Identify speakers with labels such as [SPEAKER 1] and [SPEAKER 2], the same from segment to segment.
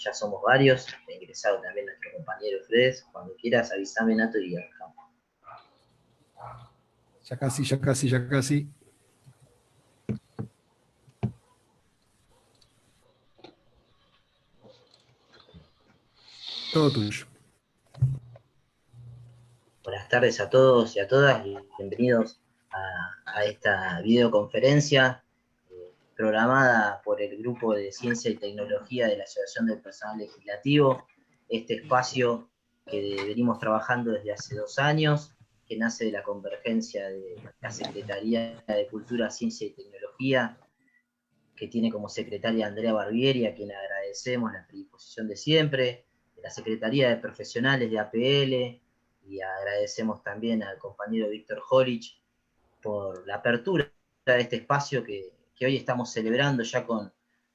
[SPEAKER 1] ya somos varios, ha ingresado también nuestro compañero Fred. Cuando quieras, avísame, Nato, y arrancamos.
[SPEAKER 2] Ya casi, ya casi, ya casi. Todo tuyo.
[SPEAKER 1] Buenas tardes a todos y a todas, y bienvenidos a esta videoconferencia programada por el Grupo de Ciencia y Tecnología de la Asociación del Personal Legislativo, este espacio que venimos trabajando desde hace 2 años, que nace de la convergencia de la Secretaría de Cultura, Ciencia y Tecnología, que tiene como secretaria Andrea Barbieri, a quien agradecemos la predisposición de siempre, de la Secretaría de Profesionales de APL, y agradecemos también al compañero Víctor Jolich por la apertura de este espacio que hoy estamos celebrando ya con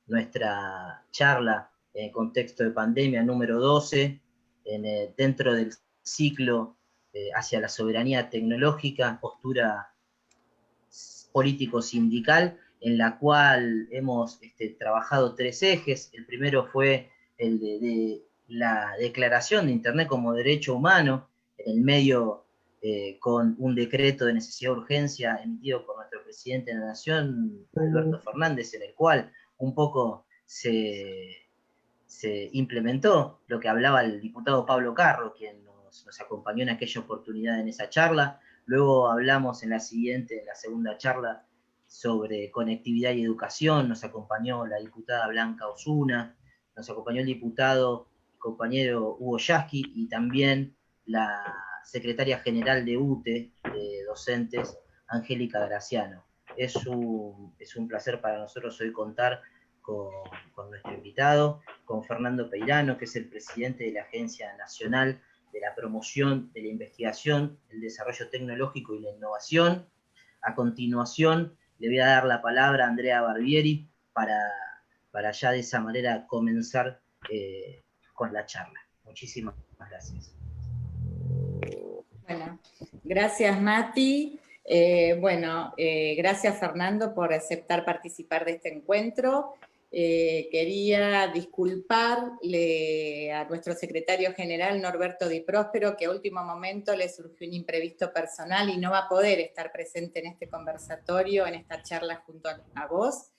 [SPEAKER 1] nuestra charla en contexto de pandemia número 12, dentro del ciclo hacia la soberanía tecnológica, postura político-sindical, en la cual hemos trabajado 3 ejes. El primero fue el de la declaración de Internet como derecho humano, en el medio con un decreto de necesidad de urgencia emitido por nuestro presidente de la Nación, Alberto Fernández, en el cual un poco se implementó lo que hablaba el diputado Pablo Carro, quien nos acompañó en aquella oportunidad en esa charla. Luego hablamos en la segunda charla, sobre conectividad y educación. Nos acompañó la diputada Blanca Osuna, nos acompañó el diputado y compañero Hugo Yasky, y también la secretaria general de UTE, de docentes, Angélica Graciano. Es un placer para nosotros hoy contar con nuestro invitado, con Fernando Peirano, que es el presidente de la Agencia Nacional de la Promoción de la Investigación, el Desarrollo Tecnológico y la Innovación. A continuación, le voy a dar la palabra a Andrea Barbieri para ya de esa manera comenzar con la charla. Muchísimas gracias.
[SPEAKER 3] Bueno, gracias Mati. Gracias Fernando por aceptar participar de este encuentro. Quería disculparle a nuestro secretario general Norberto Di Próspero, que a último momento le surgió un imprevisto personal y no va a poder estar presente en este conversatorio, en esta charla junto a vos.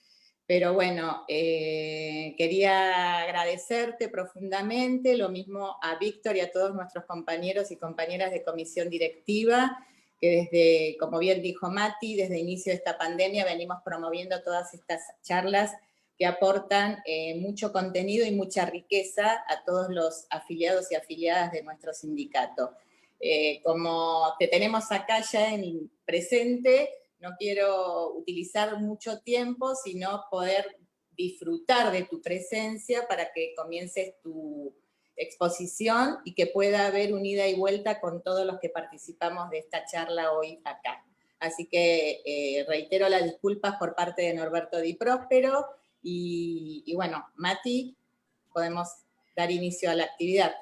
[SPEAKER 3] Pero bueno, quería agradecerte profundamente, lo mismo a Víctor y a todos nuestros compañeros y compañeras de comisión directiva, que desde, como bien dijo Mati, desde el inicio de esta pandemia venimos promoviendo todas estas charlas que aportan mucho contenido y mucha riqueza a todos los afiliados y afiliadas de nuestro sindicato. Como te tenemos acá ya en presente, no quiero utilizar mucho tiempo, sino poder disfrutar de tu presencia para que comiences tu exposición y que pueda haber un ida y vuelta con todos los que participamos de esta charla hoy acá. Así que reitero las disculpas por parte de Norberto Di Próspero y bueno, Mati, podemos dar inicio a la actividad.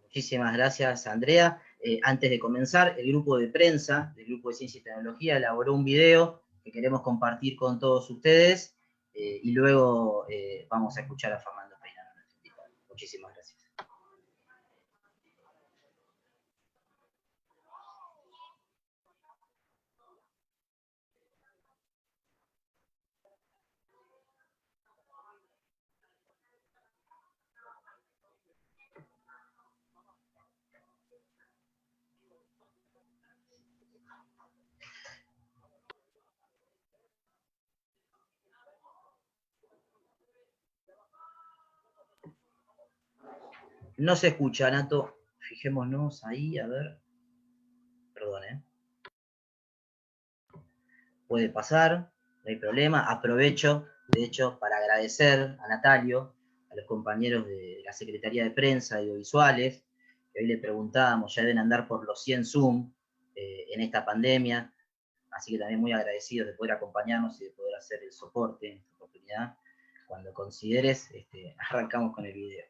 [SPEAKER 1] Muchísimas gracias, Andrea. Antes de comenzar, el grupo de prensa del Grupo de Ciencia y Tecnología elaboró un video que queremos compartir con todos ustedes, y luego vamos a escuchar a Fernando Peirano. Muchísimas gracias. No se escucha, Nato. Fijémonos ahí, a ver. Perdón, Puede pasar, no hay problema. Aprovecho, de hecho, para agradecer a Natalio, a los compañeros de la Secretaría de Prensa y Audiovisuales, que hoy le preguntábamos, ya deben andar por los 100 Zoom en esta pandemia, así que también muy agradecidos de poder acompañarnos y de poder hacer el soporte en esta oportunidad. Cuando consideres, arrancamos con el video.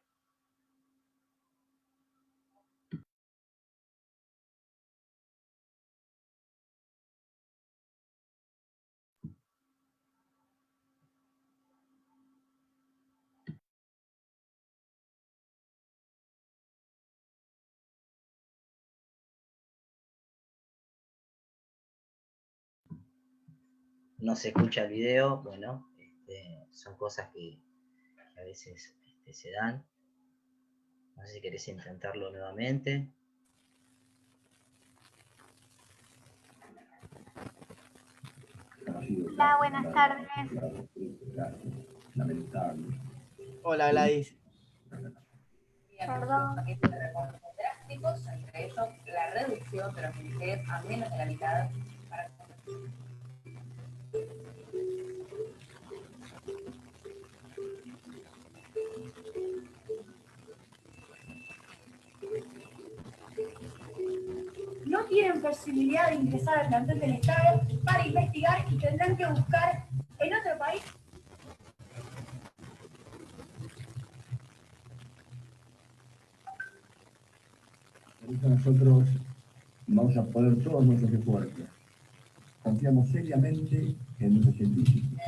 [SPEAKER 1] no se escucha el video, bueno, son cosas que a veces se dan. No sé si querés intentarlo nuevamente.
[SPEAKER 4] Hola, buenas tardes.
[SPEAKER 5] Hola, Gladys.
[SPEAKER 4] Perdón.
[SPEAKER 6] Paquetes de recortes drásticos, entre ellos la reducción de los ministerios a menos de la mitad.
[SPEAKER 7] No tienen posibilidad de ingresar al plantel del Estado para investigar y tendrán que buscar en otro país.
[SPEAKER 8] Por eso nosotros vamos a poner todos nuestros esfuerzos. Confiamos seriamente en nuestros científicos.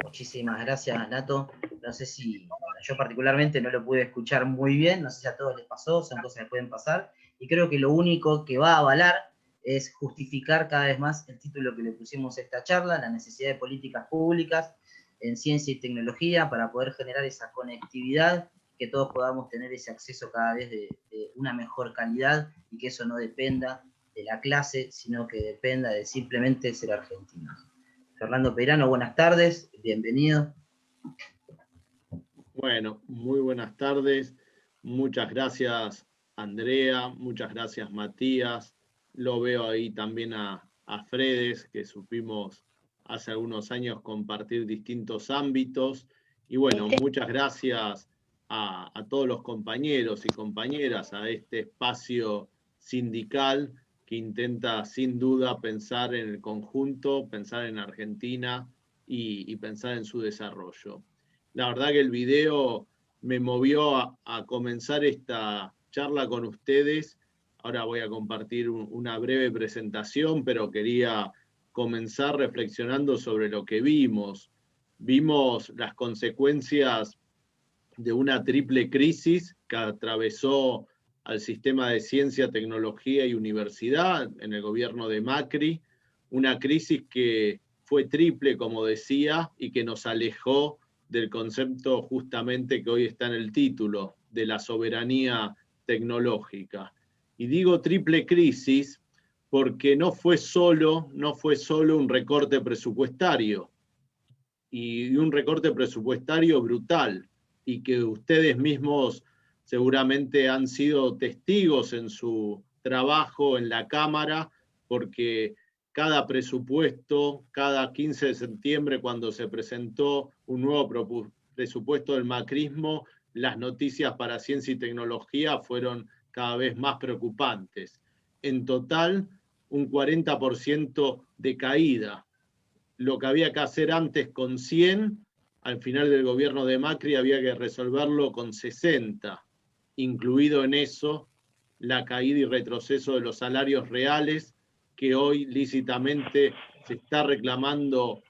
[SPEAKER 1] Muchísimas gracias, Nato. No sé si, yo particularmente no lo pude escuchar muy bien, no sé si a todos les pasó, son cosas que pueden pasar, y creo que lo único que va a avalar es justificar cada vez más el título que le pusimos a esta charla, la necesidad de políticas públicas en ciencia y tecnología para poder generar esa conectividad, que todos podamos tener ese acceso cada vez de una mejor calidad, y que eso no dependa de la clase, sino que dependa de simplemente ser argentinos. Fernando Peirano, buenas tardes, bienvenido.
[SPEAKER 9] Bueno, muy buenas tardes. Muchas gracias, Andrea. Muchas gracias, Matías. Lo veo ahí también a Fredes, que supimos hace algunos años compartir distintos ámbitos. Y bueno, muchas gracias a todos los compañeros y compañeras, a este espacio sindical que intenta sin duda pensar en el conjunto, pensar en Argentina y pensar en su desarrollo. La verdad que el video me movió a comenzar esta charla con ustedes. Ahora voy a compartir una breve presentación, pero quería comenzar reflexionando sobre lo que vimos. Vimos las consecuencias de una triple crisis que atravesó al sistema de ciencia, tecnología y universidad en el gobierno de Macri, una crisis que fue triple, como decía, y que nos alejó del concepto justamente que hoy está en el título, de la soberanía tecnológica. Y digo triple crisis porque no fue solo un recorte presupuestario, y un recorte presupuestario brutal, y que ustedes mismos seguramente han sido testigos en su trabajo en la Cámara, porque cada presupuesto, cada 15 de septiembre, cuando se presentó un nuevo presupuesto del macrismo, las noticias para ciencia y tecnología fueron cada vez más preocupantes. En total, un 40% de caída. Lo que había que hacer antes con 100, al final del gobierno de Macri había que resolverlo con 60, incluido en eso la caída y retroceso de los salarios reales, que hoy lícitamente se está reclamando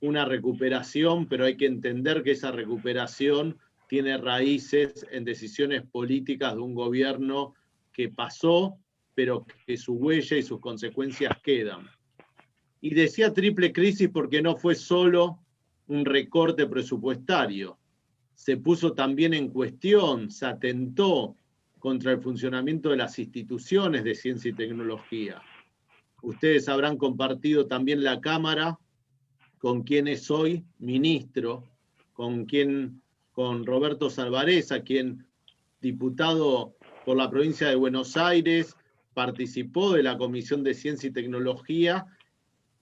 [SPEAKER 9] una recuperación, pero hay que entender que esa recuperación tiene raíces en decisiones políticas de un gobierno que pasó, pero que su huella y sus consecuencias quedan. Y decía triple crisis porque no fue solo un recorte presupuestario, se puso también en cuestión, se atentó contra el funcionamiento de las instituciones de ciencia y tecnología. Ustedes habrán compartido también la Cámara con quien es hoy ministro, con Roberto Salvarezza, quien, diputado por la provincia de Buenos Aires, participó de la Comisión de Ciencia y Tecnología,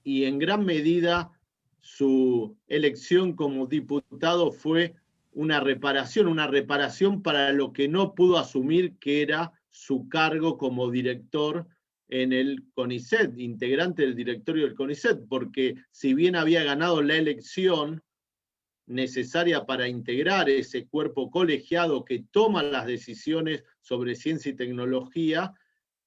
[SPEAKER 9] y en gran medida su elección como diputado fue una reparación para lo que no pudo asumir, que era su cargo como director en el CONICET, integrante del directorio del CONICET, porque si bien había ganado la elección necesaria para integrar ese cuerpo colegiado que toma las decisiones sobre ciencia y tecnología,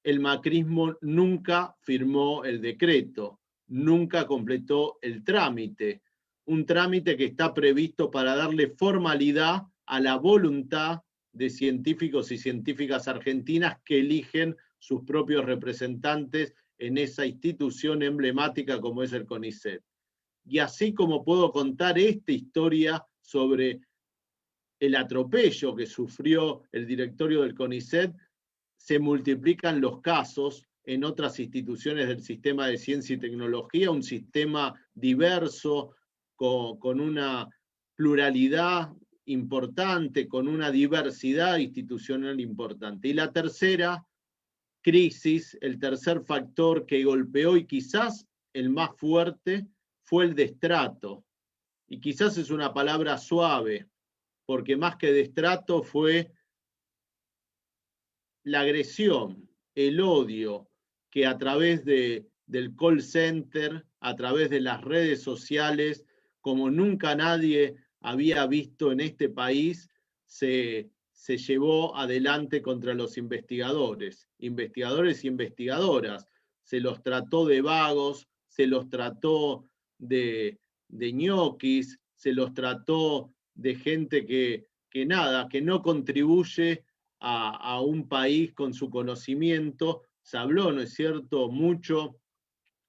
[SPEAKER 9] el macrismo nunca firmó el decreto, nunca completó el trámite, un trámite que está previsto para darle formalidad a la voluntad de científicos y científicas argentinas que eligen sus propios representantes en esa institución emblemática como es el CONICET. Y así como puedo contar esta historia sobre el atropello que sufrió el directorio del CONICET, se multiplican los casos en otras instituciones del sistema de ciencia y tecnología, un sistema diverso, con una pluralidad importante, con una diversidad institucional importante. Y la tercera crisis, el tercer factor que golpeó, y quizás el más fuerte, fue el destrato. Y quizás es una palabra suave, porque más que destrato fue la agresión, el odio, que a través del call center, a través de las redes sociales, como nunca nadie había visto en este país, se llevó adelante contra los investigadores y investigadoras. Se los trató de vagos, se los trató de ñoquis, se los trató de gente que no contribuye a un país con su conocimiento. Se habló, ¿no es cierto?, mucho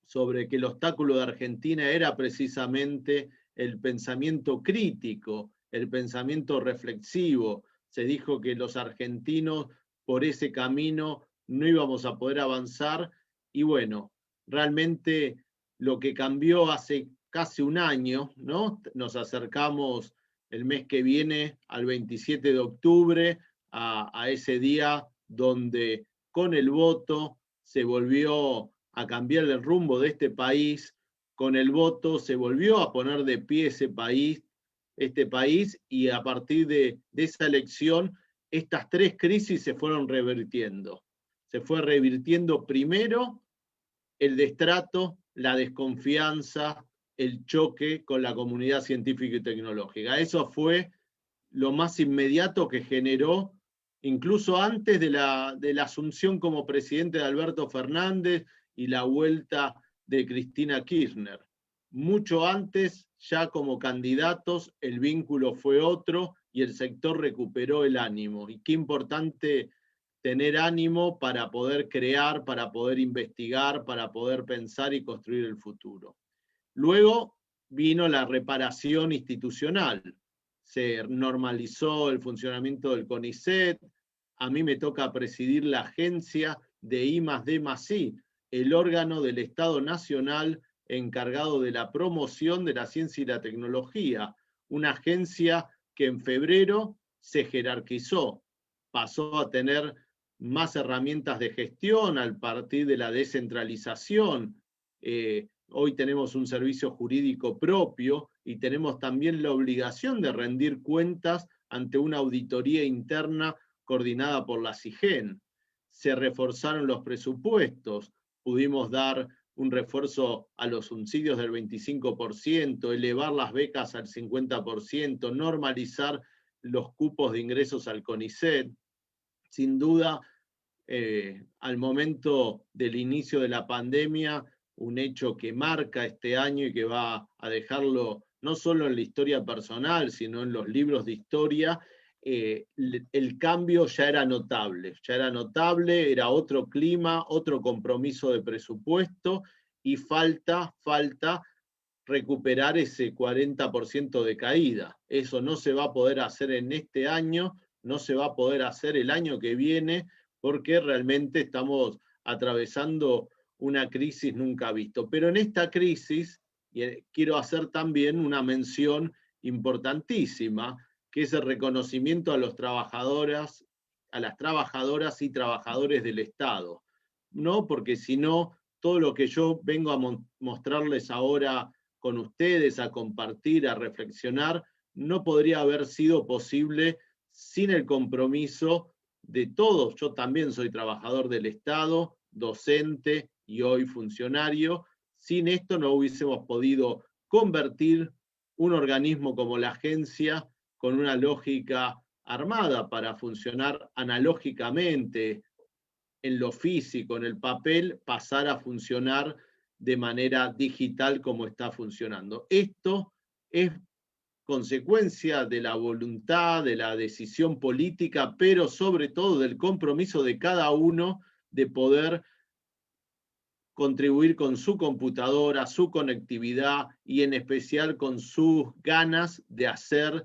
[SPEAKER 9] sobre que el obstáculo de Argentina era precisamente el pensamiento crítico, el pensamiento reflexivo. Se dijo que los argentinos por ese camino no íbamos a poder avanzar, y bueno, realmente lo que cambió hace casi un año, ¿no? Nos acercamos el mes que viene al 27 de octubre, a ese día donde con el voto se volvió a cambiar el rumbo de este país, con el voto se volvió a poner de pie este país, y a partir de esa elección, estas tres crisis se fueron revirtiendo. Se fue revirtiendo primero el destrato, la desconfianza, el choque con la comunidad científica y tecnológica. Eso fue lo más inmediato que generó, incluso antes de la asunción como presidente de Alberto Fernández y la vuelta de Cristina Kirchner. Mucho antes, ya como candidatos, el vínculo fue otro y el sector recuperó el ánimo. Y qué importante tener ánimo para poder crear, para poder investigar, para poder pensar y construir el futuro. Luego vino la reparación institucional. Se normalizó el funcionamiento del CONICET. A mí me toca presidir la agencia de I+D+I, el órgano del Estado Nacional encargado de la promoción de la ciencia y la tecnología, una agencia que en febrero se jerarquizó, pasó a tener más herramientas de gestión a partir de la descentralización. Hoy tenemos un servicio jurídico propio y tenemos también la obligación de rendir cuentas ante una auditoría interna coordinada por la CIGEN. Se reforzaron los presupuestos, pudimos dar un refuerzo a los subsidios del 25%, elevar las becas al 50%, normalizar los cupos de ingresos al CONICET. Sin duda, al momento del inicio de la pandemia, un hecho que marca este año y que va a dejarlo no solo en la historia personal, sino en los libros de historia. El cambio ya era notable, era otro clima, otro compromiso de presupuesto, y falta recuperar ese 40% de caída. Eso no se va a poder hacer en este año, no se va a poder hacer el año que viene, porque realmente estamos atravesando una crisis nunca vista. Pero en esta crisis, quiero hacer también una mención importantísima, que es el reconocimiento a las trabajadoras y trabajadores del Estado, ¿no? Porque si no, todo lo que yo vengo a mostrarles ahora con ustedes, a compartir, a reflexionar, no podría haber sido posible sin el compromiso de todos. Yo también soy trabajador del Estado, docente y hoy funcionario. Sin esto no hubiésemos podido convertir un organismo como la agencia con una lógica armada para funcionar analógicamente en lo físico, en el papel, pasar a funcionar de manera digital como está funcionando. Esto es consecuencia de la voluntad, de la decisión política, pero sobre todo del compromiso de cada uno de poder contribuir con su computadora, su conectividad y en especial con sus ganas de hacer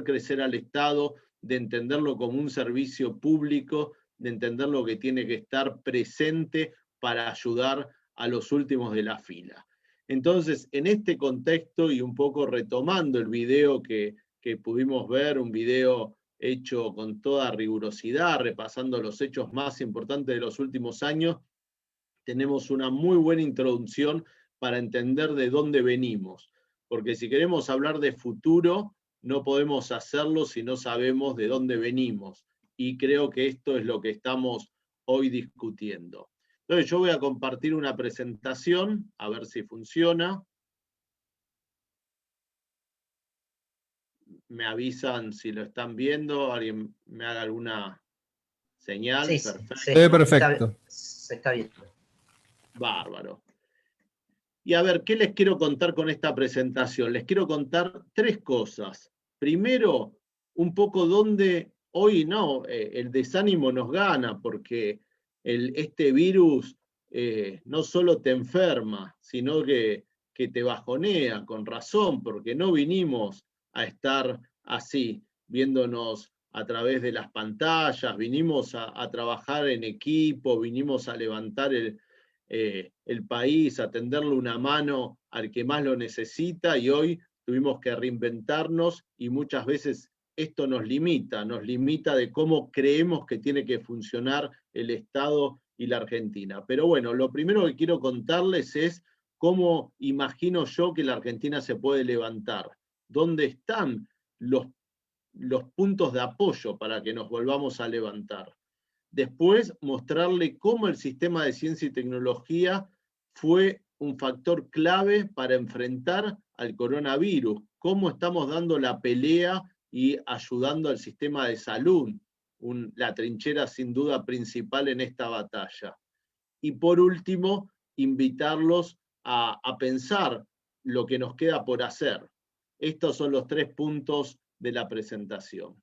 [SPEAKER 9] crecer al Estado, de entenderlo como un servicio público, de entender lo que tiene que estar presente para ayudar a los últimos de la fila. Entonces, en este contexto y un poco retomando el video que pudimos ver, un video hecho con toda rigurosidad, repasando los hechos más importantes de los últimos años, tenemos una muy buena introducción para entender de dónde venimos. Porque si queremos hablar de futuro, no podemos hacerlo si no sabemos de dónde venimos. Y creo que esto es lo que estamos hoy discutiendo. Entonces yo voy a compartir una presentación, a ver si funciona. Me avisan si lo están viendo, alguien me haga alguna señal.
[SPEAKER 1] Sí,
[SPEAKER 9] perfecto.
[SPEAKER 2] Perfecto.
[SPEAKER 1] Se está viendo.
[SPEAKER 9] Bárbaro. Y a ver, ¿qué les quiero contar con esta presentación? Les quiero contar tres cosas. Primero, un poco dónde hoy el desánimo nos gana, porque este virus no solo te enferma, sino que te bajonea, con razón, porque no vinimos a estar así, viéndonos a través de las pantallas, vinimos a trabajar en equipo, vinimos a levantar el país, a tenderle una mano al que más lo necesita, y hoy tuvimos que reinventarnos y muchas veces esto nos limita de cómo creemos que tiene que funcionar el Estado y la Argentina. Pero bueno, lo primero que quiero contarles es cómo imagino yo que la Argentina se puede levantar, dónde están los puntos de apoyo para que nos volvamos a levantar. Después, mostrarle cómo el sistema de ciencia y tecnología fue un factor clave para enfrentar al coronavirus, cómo estamos dando la pelea y ayudando al sistema de salud, la trinchera sin duda principal en esta batalla. Y por último, invitarlos a pensar lo que nos queda por hacer. Estos son los tres puntos de la presentación.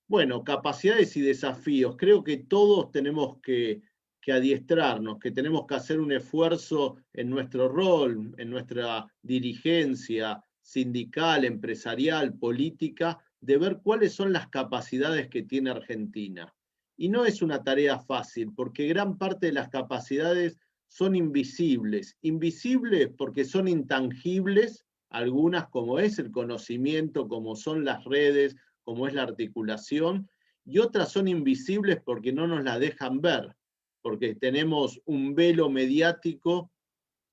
[SPEAKER 9] Bueno, capacidades y desafíos. Creo que todos tenemos que adiestrarnos, que tenemos que hacer un esfuerzo en nuestro rol, en nuestra dirigencia sindical, empresarial, política, de ver cuáles son las capacidades que tiene Argentina. Y no es una tarea fácil, porque gran parte de las capacidades son invisibles. Invisibles porque son intangibles, algunas como es el conocimiento, como son las redes, como es la articulación, y otras son invisibles porque no nos la dejan ver, porque tenemos un velo mediático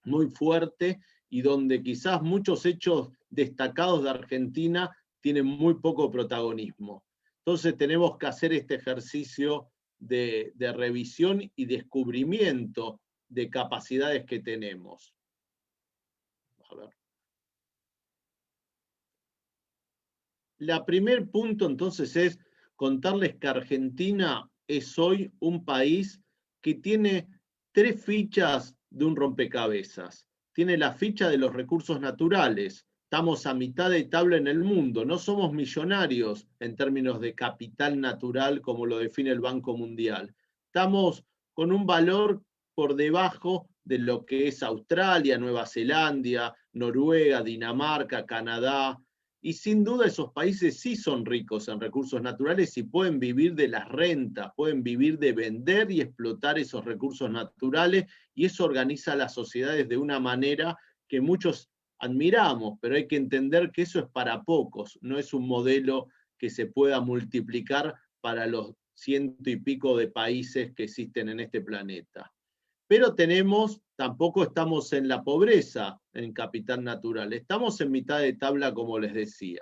[SPEAKER 9] muy fuerte y donde quizás muchos hechos destacados de Argentina tienen muy poco protagonismo. Entonces tenemos que hacer este ejercicio de revisión y descubrimiento de capacidades que tenemos. A ver. La primer punto entonces es contarles que Argentina es hoy un país que tiene 3 fichas de un rompecabezas. Tiene la ficha de los recursos naturales. Estamos a mitad de tabla en el mundo. No somos millonarios en términos de capital natural como lo define el Banco Mundial. Estamos con un valor por debajo de lo que es Australia, Nueva Zelanda, Noruega, Dinamarca, Canadá. Y sin duda esos países sí son ricos en recursos naturales y pueden vivir de las rentas, pueden vivir de vender y explotar esos recursos naturales, y eso organiza las sociedades de una manera que muchos admiramos, pero hay que entender que eso es para pocos, no es un modelo que se pueda multiplicar para los 100 y pico de países que existen en este planeta. Pero tampoco estamos en la pobreza en capital natural, estamos en mitad de tabla, como les decía.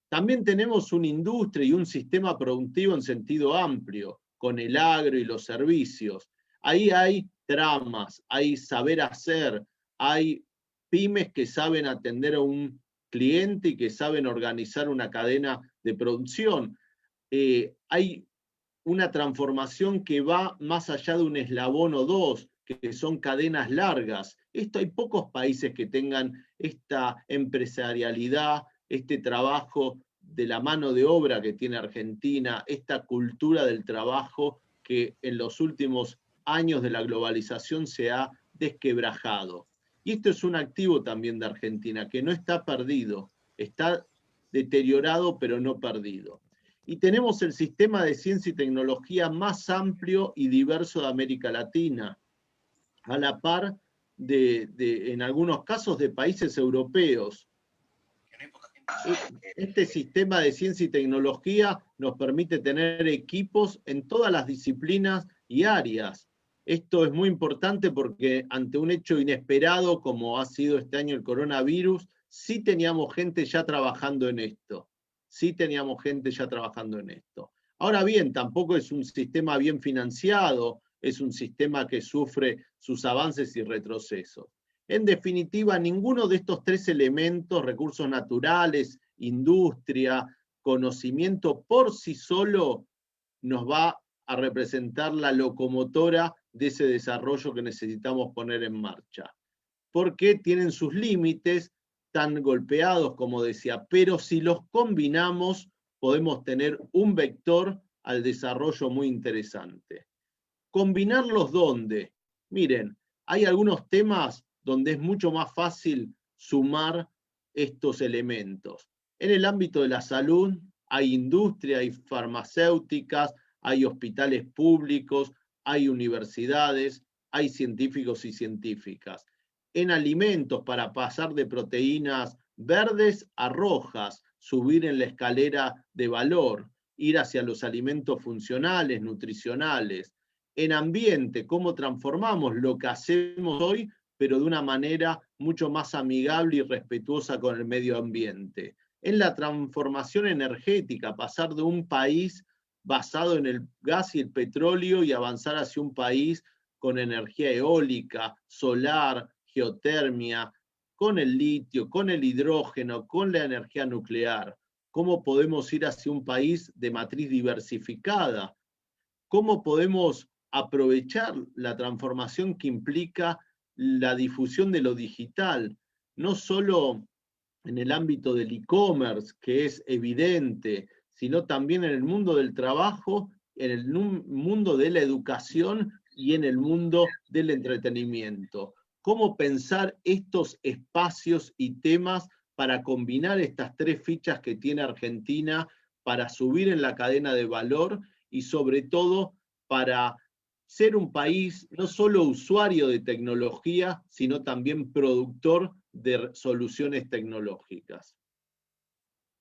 [SPEAKER 9] También tenemos una industria y un sistema productivo en sentido amplio, con el agro y los servicios. Ahí hay tramas, hay saber hacer, hay pymes que saben atender a un cliente y que saben organizar una cadena de producción. Hay una transformación que va más allá de un eslabón o dos, que son cadenas largas. Hay pocos países que tengan esta empresarialidad, este trabajo de la mano de obra que tiene Argentina, esta cultura del trabajo que en los últimos años de la globalización se ha desquebrajado. Y esto es un activo también de Argentina, que no está perdido, está deteriorado pero no perdido. Y tenemos el sistema de ciencia y tecnología más amplio y diverso de América Latina, a la par en algunos casos, de países europeos. Este sistema de ciencia y tecnología nos permite tener equipos en todas las disciplinas y áreas. Esto es muy importante porque ante un hecho inesperado como ha sido este año el coronavirus, sí teníamos gente ya trabajando en esto. Ahora bien, tampoco es un sistema bien financiado, es un sistema que sufre sus avances y retrocesos. En definitiva, ninguno de estos 3 elementos, recursos naturales, industria, conocimiento, por sí solo nos va a representar la locomotora de ese desarrollo que necesitamos poner en marcha. Porque tienen sus límites, tan golpeados como decía, pero si los combinamos podemos tener un vector al desarrollo muy interesante. ¿Combinarlos dónde? Miren, hay algunos temas donde es mucho más fácil sumar estos elementos. En el ámbito de la salud hay industria, hay farmacéuticas, hay hospitales públicos, hay universidades, hay científicos y científicas. En alimentos, para pasar de proteínas verdes a rojas, subir en la escalera de valor, ir hacia los alimentos funcionales, nutricionales. En ambiente, cómo transformamos lo que hacemos hoy, pero de una manera mucho más amigable y respetuosa con el medio ambiente. En la transformación energética, pasar de un país basado en el gas y el petróleo y avanzar hacia un país con energía eólica, solar, geotermia, con el litio, con el hidrógeno, con la energía nuclear. ¿Cómo podemos ir hacia un país de matriz diversificada? ¿Cómo podemos aprovechar la transformación que implica la difusión de lo digital? No solo en el ámbito del e-commerce, que es evidente, sino también en el mundo del trabajo, en el mundo de la educación y en el mundo del entretenimiento. ¿Cómo pensar estos espacios y temas para combinar estas 3 fichas que tiene Argentina para subir en la cadena de valor y sobre todo para ser un país no solo usuario de tecnología, sino también productor de soluciones tecnológicas?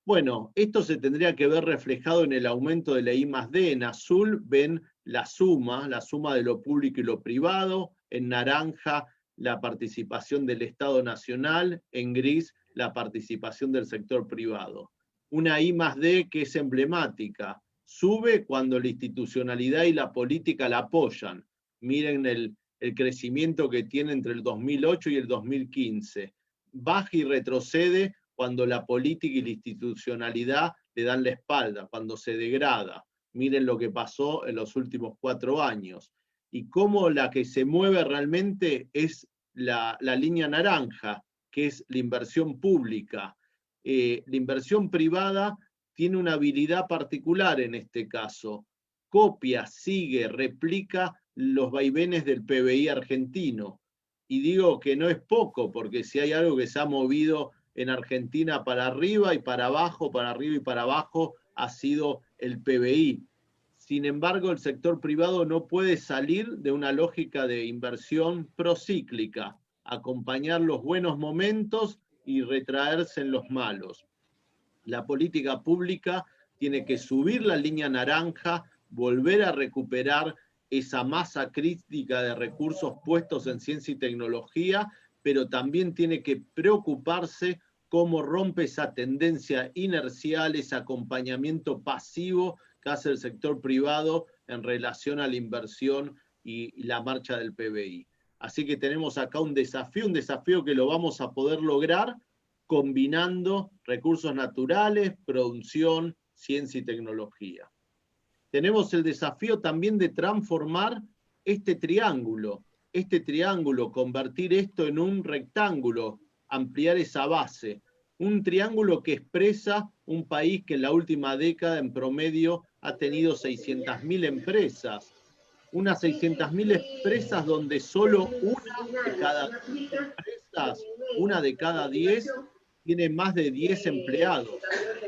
[SPEAKER 9] Bueno, esto se tendría que ver reflejado en el aumento de la I+D. En azul ven la suma de lo público y lo privado, en naranja la participación del Estado Nacional, en gris la participación del sector privado. Una I+D que es emblemática, sube cuando la institucionalidad y la política la apoyan. Miren el crecimiento que tiene entre el 2008 y el 2015. Baja y retrocede cuando la política y la institucionalidad le dan la espalda, cuando se degrada. miren lo que pasó en los últimos 4 años. Y cómo la que se mueve realmente es la línea naranja, que es la inversión pública. La inversión privada tiene una habilidad particular en este caso. Copia, sigue, replica los vaivenes del PBI argentino. Y digo que no es poco, porque si hay algo que se ha movido en Argentina para arriba y para abajo, para arriba y para abajo, ha sido el PBI. Sin embargo, el sector privado no puede salir de una lógica de inversión procíclica, acompañar los buenos momentos y retraerse en los malos. La política pública tiene que subir la línea naranja, volver a recuperar esa masa crítica de recursos puestos en ciencia y tecnología, pero también tiene que preocuparse cómo rompe esa tendencia inercial, ese acompañamiento pasivo que hace el sector privado en relación a la inversión y la marcha del PBI. Así que tenemos acá un desafío que lo vamos a poder lograr combinando recursos naturales, producción, ciencia y tecnología. Tenemos el desafío también de transformar este triángulo, convertir esto en un rectángulo, ampliar esa base. Un triángulo que expresa un país que en la última década en promedio ha tenido 600.000 empresas. Unas 600.000 empresas donde solo una de cada 10 tiene más de 10 empleados.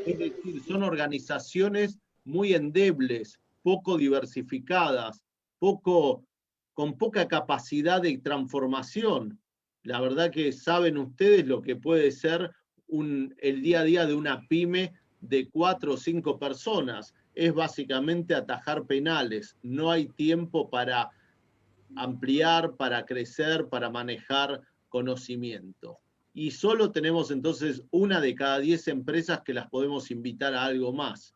[SPEAKER 9] Es decir, son organizaciones muy endebles, poco diversificadas, con poca capacidad de transformación. La verdad que saben ustedes lo que puede ser el día a día de una pyme de 4 o 5 personas. Es básicamente atajar penales. No hay tiempo para ampliar, para crecer, para manejar conocimiento. Y solo tenemos entonces una de cada 10 empresas que las podemos invitar a algo más.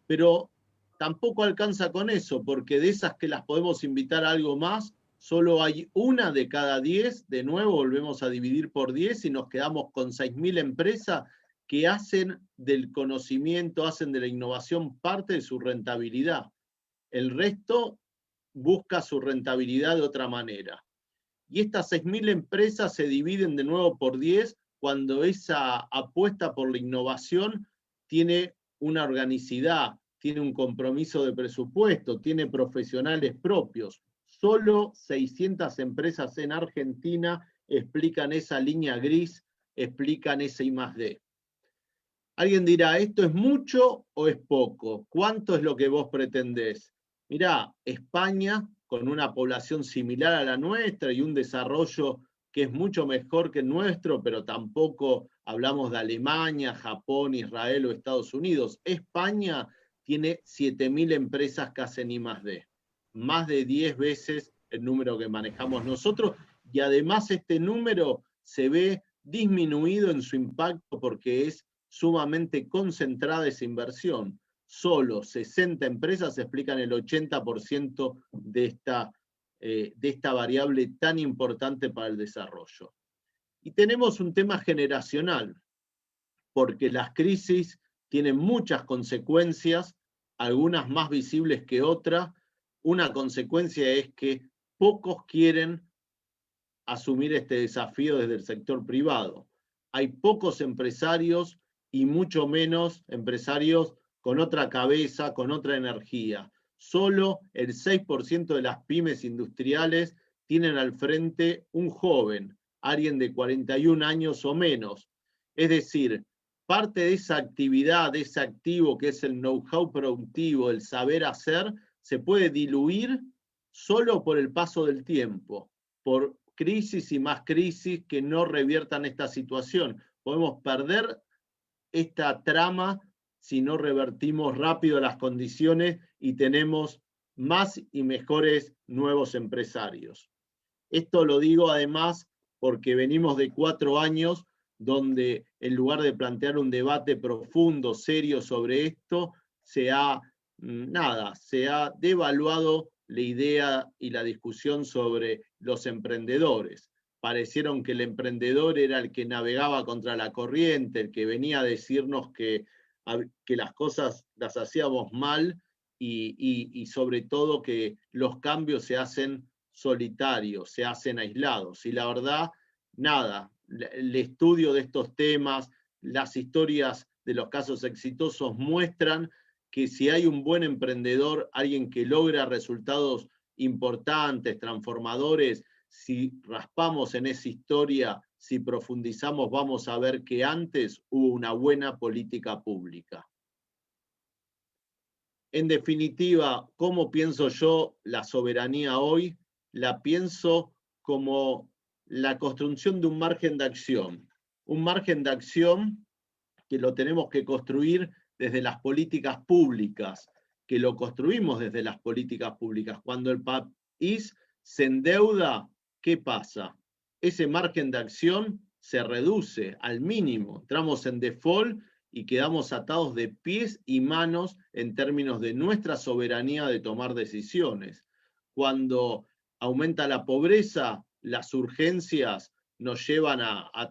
[SPEAKER 9] Pero tampoco alcanza con eso, porque de esas que las podemos invitar a algo más, solo hay una de cada 10, de nuevo volvemos a dividir por 10 y nos quedamos con 6.000 empresas que hacen del conocimiento, hacen de la innovación parte de su rentabilidad. El resto busca su rentabilidad de otra manera. Y estas 6.000 empresas se dividen de nuevo por 10 cuando esa apuesta por la innovación tiene una organicidad, tiene un compromiso de presupuesto, tiene profesionales propios. Solo 600 empresas en Argentina explican esa línea gris, explican ese I+D. Alguien dirá, ¿esto es mucho o es poco? ¿Cuánto es lo que vos pretendés? Mirá, España, con una población similar a la nuestra y un desarrollo que es mucho mejor que el nuestro, pero tampoco hablamos de Alemania, Japón, Israel o Estados Unidos. España tiene 7.000 empresas que hacen I+D, más de 10 veces el número que manejamos nosotros, y además este número se ve disminuido en su impacto porque es sumamente concentrada esa inversión. Solo 60 empresas explican el 80% de esta variable tan importante para el desarrollo. Y tenemos un tema generacional, porque las crisis tienen muchas consecuencias, algunas más visibles que otras. Una consecuencia es que pocos quieren asumir este desafío desde el sector privado. Hay pocos empresarios y mucho menos empresarios con otra cabeza, con otra energía. Solo el 6% de las pymes industriales tienen al frente un joven, alguien de 41 años o menos. Es decir, parte de esa actividad, de ese activo que es el know-how productivo, el saber hacer, se puede diluir solo por el paso del tiempo, por crisis y más crisis que no reviertan esta situación. Podemos perder esta trama si no revertimos rápido las condiciones y tenemos más y mejores nuevos empresarios. Esto lo digo además porque venimos de 4 años donde en lugar de plantear un debate profundo, serio sobre esto, se ha devaluado la idea y la discusión sobre los emprendedores. Parecieron que el emprendedor era el que navegaba contra la corriente, el que venía a decirnos que las cosas las hacíamos mal y sobre todo que los cambios se hacen solitarios, se hacen aislados. Y la verdad, nada, el estudio de estos temas, las historias de los casos exitosos muestran que si hay un buen emprendedor, alguien que logra resultados importantes, transformadores, si raspamos en esa historia, si profundizamos, vamos a ver que antes hubo una buena política pública. En definitiva, ¿cómo pienso yo la soberanía hoy? La pienso como la construcción de un margen de acción. Un margen de acción que lo tenemos que construir desde las políticas públicas, que lo construimos desde las políticas públicas. Cuando el país se endeuda, ¿qué pasa? Ese margen de acción se reduce al mínimo. Entramos en default y quedamos atados de pies y manos en términos de nuestra soberanía de tomar decisiones. Cuando aumenta la pobreza, las urgencias nos llevan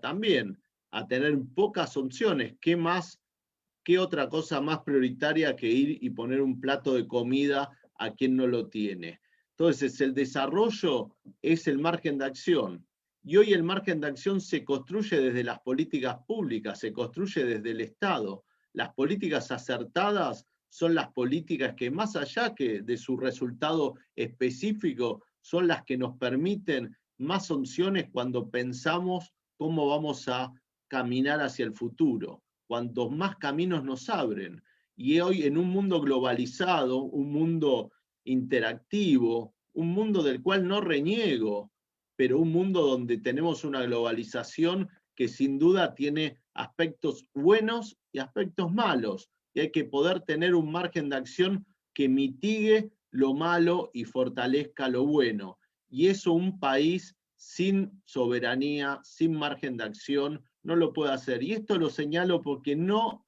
[SPEAKER 9] también a tener pocas opciones. ¿Qué otra cosa más prioritaria que ir y poner un plato de comida a quien no lo tiene? Entonces, el desarrollo es el margen de acción. Y hoy el margen de acción se construye desde las políticas públicas, se construye desde el Estado. Las políticas acertadas son las políticas que, más allá que de su resultado específico, son las que nos permiten más opciones cuando pensamos cómo vamos a caminar hacia el futuro. Cuantos más caminos nos abren. Y hoy en un mundo globalizado, un mundo interactivo, un mundo del cual no reniego, pero un mundo donde tenemos una globalización que sin duda tiene aspectos buenos y aspectos malos. Y hay que poder tener un margen de acción que mitigue lo malo y fortalezca lo bueno. Y eso un país sin soberanía, sin margen de acción, no lo puede hacer. Y esto lo señalo porque no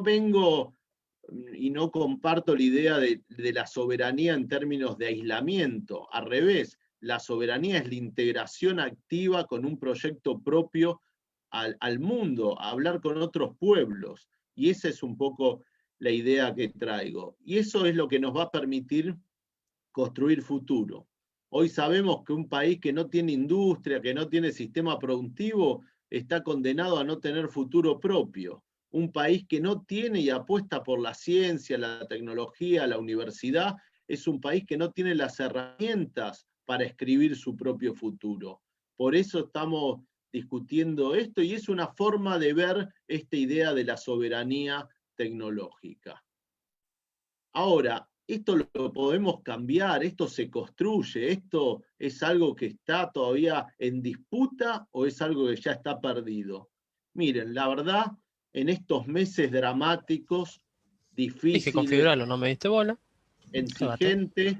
[SPEAKER 9] vengo y no comparto la idea de la soberanía en términos de aislamiento. Al revés, la soberanía es la integración activa con un proyecto propio al mundo, a hablar con otros pueblos. Y esa es un poco la idea que traigo. Y eso es lo que nos va a permitir construir futuro. Hoy sabemos que un país que no tiene industria, que no tiene sistema productivo, está condenado a no tener futuro propio. Un país que no tiene y apuesta por la ciencia, la tecnología, la universidad, es un país que no tiene las herramientas para escribir su propio futuro. Por eso estamos discutiendo esto y es una forma de ver esta idea de la soberanía tecnológica. Ahora, esto lo podemos cambiar, esto se construye, esto es algo que está todavía en disputa o es algo que ya está perdido. Miren, la verdad, en estos meses dramáticos, difíciles,
[SPEAKER 4] dije configurarlo, no me diste bola.
[SPEAKER 9] Exigentes,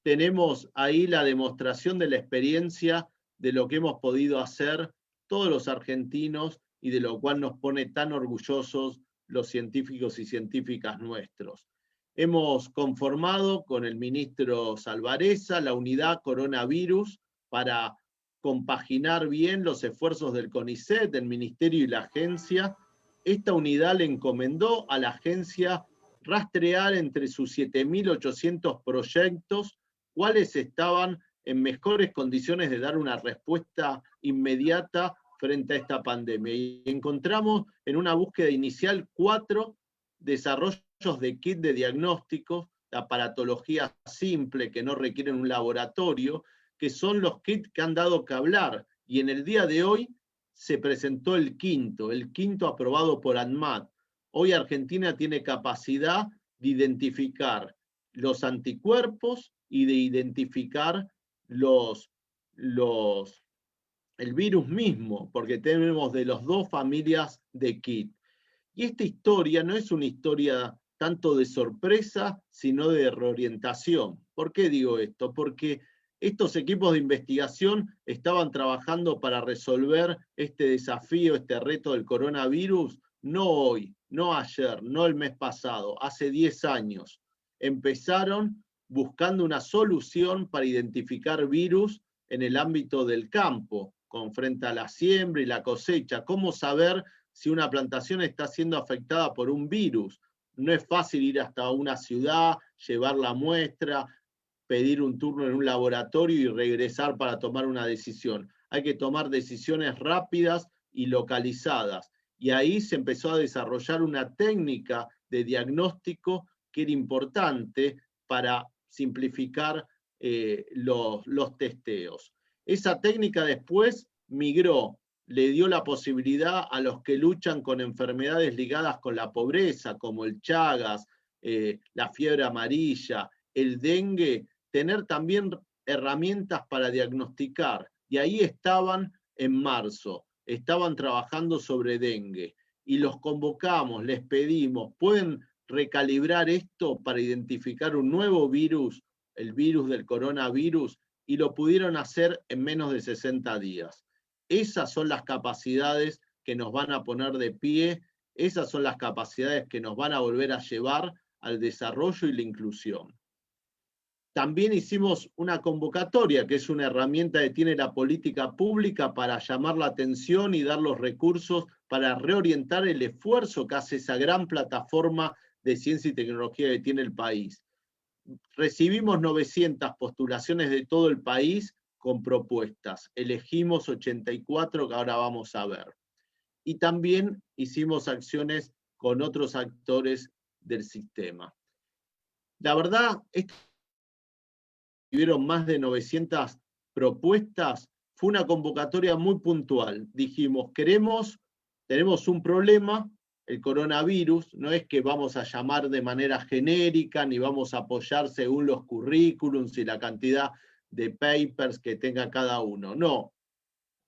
[SPEAKER 9] tenemos ahí la demostración de la experiencia de lo que hemos podido hacer todos los argentinos y de lo cual nos pone tan orgullosos los científicos y científicas nuestros. Hemos conformado con el ministro Salvarezza la unidad coronavirus para compaginar bien los esfuerzos del CONICET, del ministerio y la agencia. Esta unidad le encomendó a la agencia rastrear entre sus 7.800 proyectos cuáles estaban en mejores condiciones de dar una respuesta inmediata frente a esta pandemia. Y encontramos en una búsqueda inicial 4 desarrollos de kit de diagnósticos, de aparatología simple que no requieren un laboratorio, que son los kits que han dado que hablar. Y en el día de hoy se presentó el quinto aprobado por ANMAT. Hoy Argentina tiene capacidad de identificar los anticuerpos y de identificar el virus mismo, porque tenemos de las 2 familias de kit. Y esta historia no es una historia tanto de sorpresa, sino de reorientación. ¿Por qué digo esto? Porque estos equipos de investigación estaban trabajando para resolver este desafío, este reto del coronavirus, no hoy, no ayer, no el mes pasado, hace 10 años. Empezaron buscando una solución para identificar virus en el ámbito del campo, frente a la siembra y la cosecha. ¿Cómo saber si una plantación está siendo afectada por un virus? No es fácil ir hasta una ciudad, llevar la muestra, pedir un turno en un laboratorio y regresar para tomar una decisión. Hay que tomar decisiones rápidas y localizadas. Y ahí se empezó a desarrollar una técnica de diagnóstico que era importante para simplificar los testeos. Esa técnica después migró, le dio la posibilidad a los que luchan con enfermedades ligadas con la pobreza, como el Chagas, la fiebre amarilla, el dengue, tener también herramientas para diagnosticar. Y ahí estaban en marzo, estaban trabajando sobre dengue. Y los convocamos, les pedimos, ¿pueden recalibrar esto para identificar un nuevo virus, el virus del coronavirus? Y lo pudieron hacer en menos de 60 días. Esas son las capacidades que nos van a poner de pie, esas son las capacidades que nos van a volver a llevar al desarrollo y la inclusión. También hicimos una convocatoria, que es una herramienta que tiene la política pública para llamar la atención y dar los recursos para reorientar el esfuerzo que hace esa gran plataforma de ciencia y tecnología que tiene el país. Recibimos 900 postulaciones de todo el país con propuestas. Elegimos 84 que ahora vamos a ver. Y también hicimos acciones con otros actores del sistema. La verdad, tuvieron más de 900 propuestas, fue una convocatoria muy puntual. Dijimos, tenemos un problema, el coronavirus, no es que vamos a llamar de manera genérica, ni vamos a apoyar según los currículums y la cantidad de papers que tenga cada uno. No,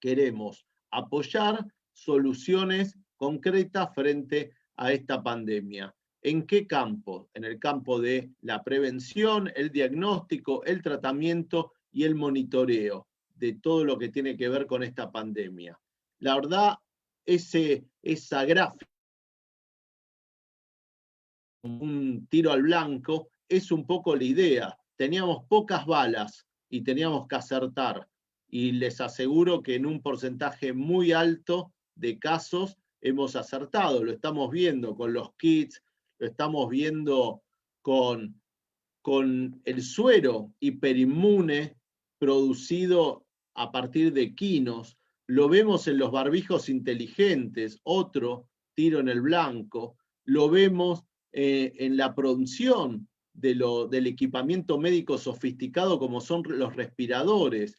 [SPEAKER 9] queremos apoyar soluciones concretas frente a esta pandemia. ¿En qué campo? En el campo de la prevención, el diagnóstico, el tratamiento y el monitoreo de todo lo que tiene que ver con esta pandemia. La verdad, esa gráfica, un tiro al blanco, es un poco la idea. Teníamos pocas balas y teníamos que acertar. Y les aseguro que en un porcentaje muy alto de casos hemos acertado. Lo estamos viendo con los kits, lo estamos viendo con el suero hiperinmune producido a partir de quinos, lo vemos en los barbijos inteligentes, otro tiro en el blanco, lo vemos en la producción del equipamiento médico sofisticado como son los respiradores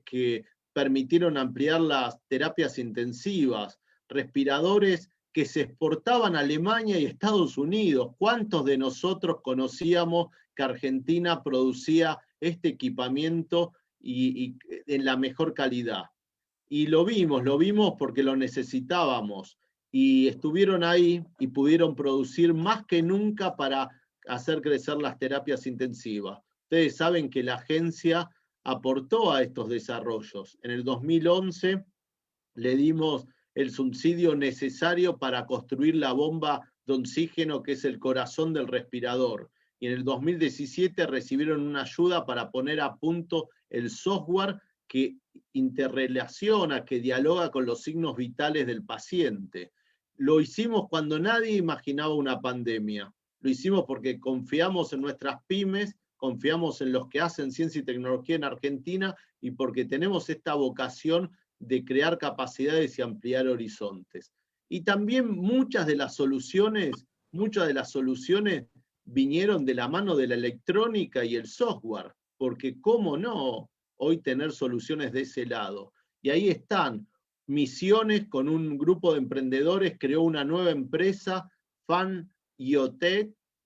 [SPEAKER 9] que permitieron ampliar las terapias intensivas, respiradores que se exportaban a Alemania y Estados Unidos. ¿Cuántos de nosotros conocíamos que Argentina producía este equipamiento y en la mejor calidad? Y lo vimos porque lo necesitábamos. Y estuvieron ahí y pudieron producir más que nunca para hacer crecer las terapias intensivas. Ustedes saben que la agencia aportó a estos desarrollos. En el 2011 le dimos el subsidio necesario para construir la bomba de oxígeno, que es el corazón del respirador. Y en el 2017 recibieron una ayuda para poner a punto el software que interrelaciona, que dialoga con los signos vitales del paciente. Lo hicimos cuando nadie imaginaba una pandemia. Lo hicimos porque confiamos en nuestras pymes, confiamos en los que hacen ciencia y tecnología en Argentina y porque tenemos esta vocación de crear capacidades y ampliar horizontes. Y también muchas de las soluciones vinieron de la mano de la electrónica y el software, porque cómo no hoy tener soluciones de ese lado. Y ahí están. Misiones con un grupo de emprendedores creó una nueva empresa, Fan IoT,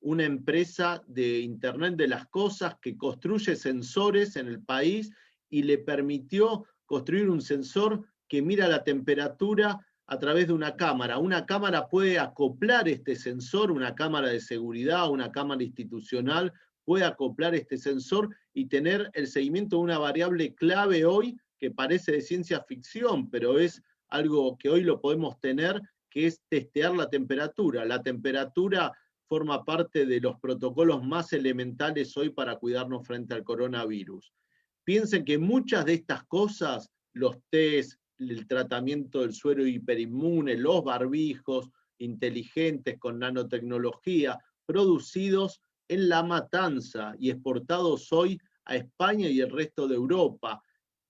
[SPEAKER 9] una empresa de Internet de las Cosas que construye sensores en el país y le permitió construir un sensor que mira la temperatura a través de una cámara. Una cámara puede acoplar este sensor, una cámara de seguridad, una cámara institucional, puede acoplar este sensor y tener el seguimiento de una variable clave hoy que parece de ciencia ficción, pero es algo que hoy lo podemos tener, que es testear la temperatura. La temperatura forma parte de los protocolos más elementales hoy para cuidarnos frente al coronavirus. Piensen que muchas de estas cosas, los test, el tratamiento del suero hiperinmune, los barbijos, inteligentes, con nanotecnología, producidos en La Matanza y exportados hoy a España y el resto de Europa.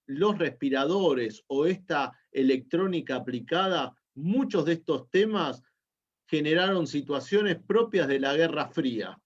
[SPEAKER 9] Los respiradores o esta electrónica aplicada, muchos de estos temas generaron situaciones propias de la Guerra Fría.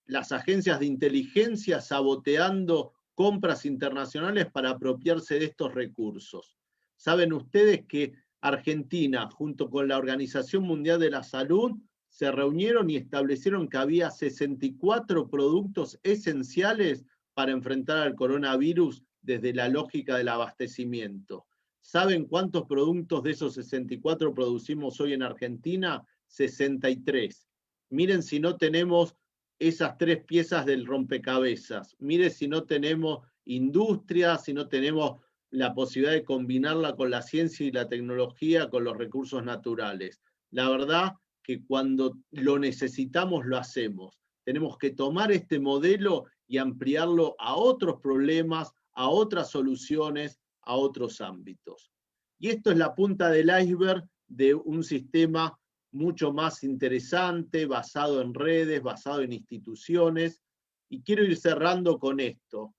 [SPEAKER 9] Las agencias de inteligencia saboteando compras internacionales para apropiarse de estos recursos. Saben ustedes que Argentina, junto con la Organización Mundial de la Salud, se reunieron y establecieron que había 64 productos esenciales para enfrentar al coronavirus desde la lógica del abastecimiento. ¿Saben cuántos productos de esos 64 producimos hoy en Argentina? 63. Miren si no tenemos esas 3 piezas del rompecabezas. Miren si no tenemos industria, si no tenemos la posibilidad de combinarla con la ciencia y la tecnología, con los recursos naturales. La verdad que cuando lo necesitamos lo hacemos. Tenemos que tomar este modelo y ampliarlo a otros problemas, a otras soluciones, a otros ámbitos. Y esto es la punta del iceberg de un sistema mucho más interesante, basado en redes, basado en instituciones. Y quiero ir cerrando con esto.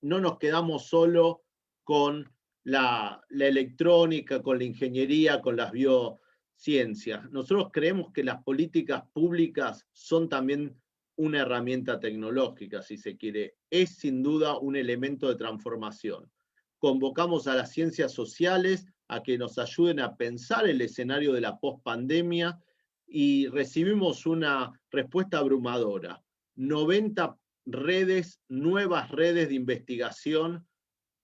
[SPEAKER 9] No nos quedamos solo con la electrónica, con la ingeniería, con las biociencias. Nosotros creemos que las políticas públicas son también una herramienta tecnológica, si se quiere. Es sin duda un elemento de transformación. Convocamos a las ciencias sociales a que nos ayuden a pensar el escenario de la pospandemia y recibimos una respuesta abrumadora. 90 redes, nuevas redes de investigación,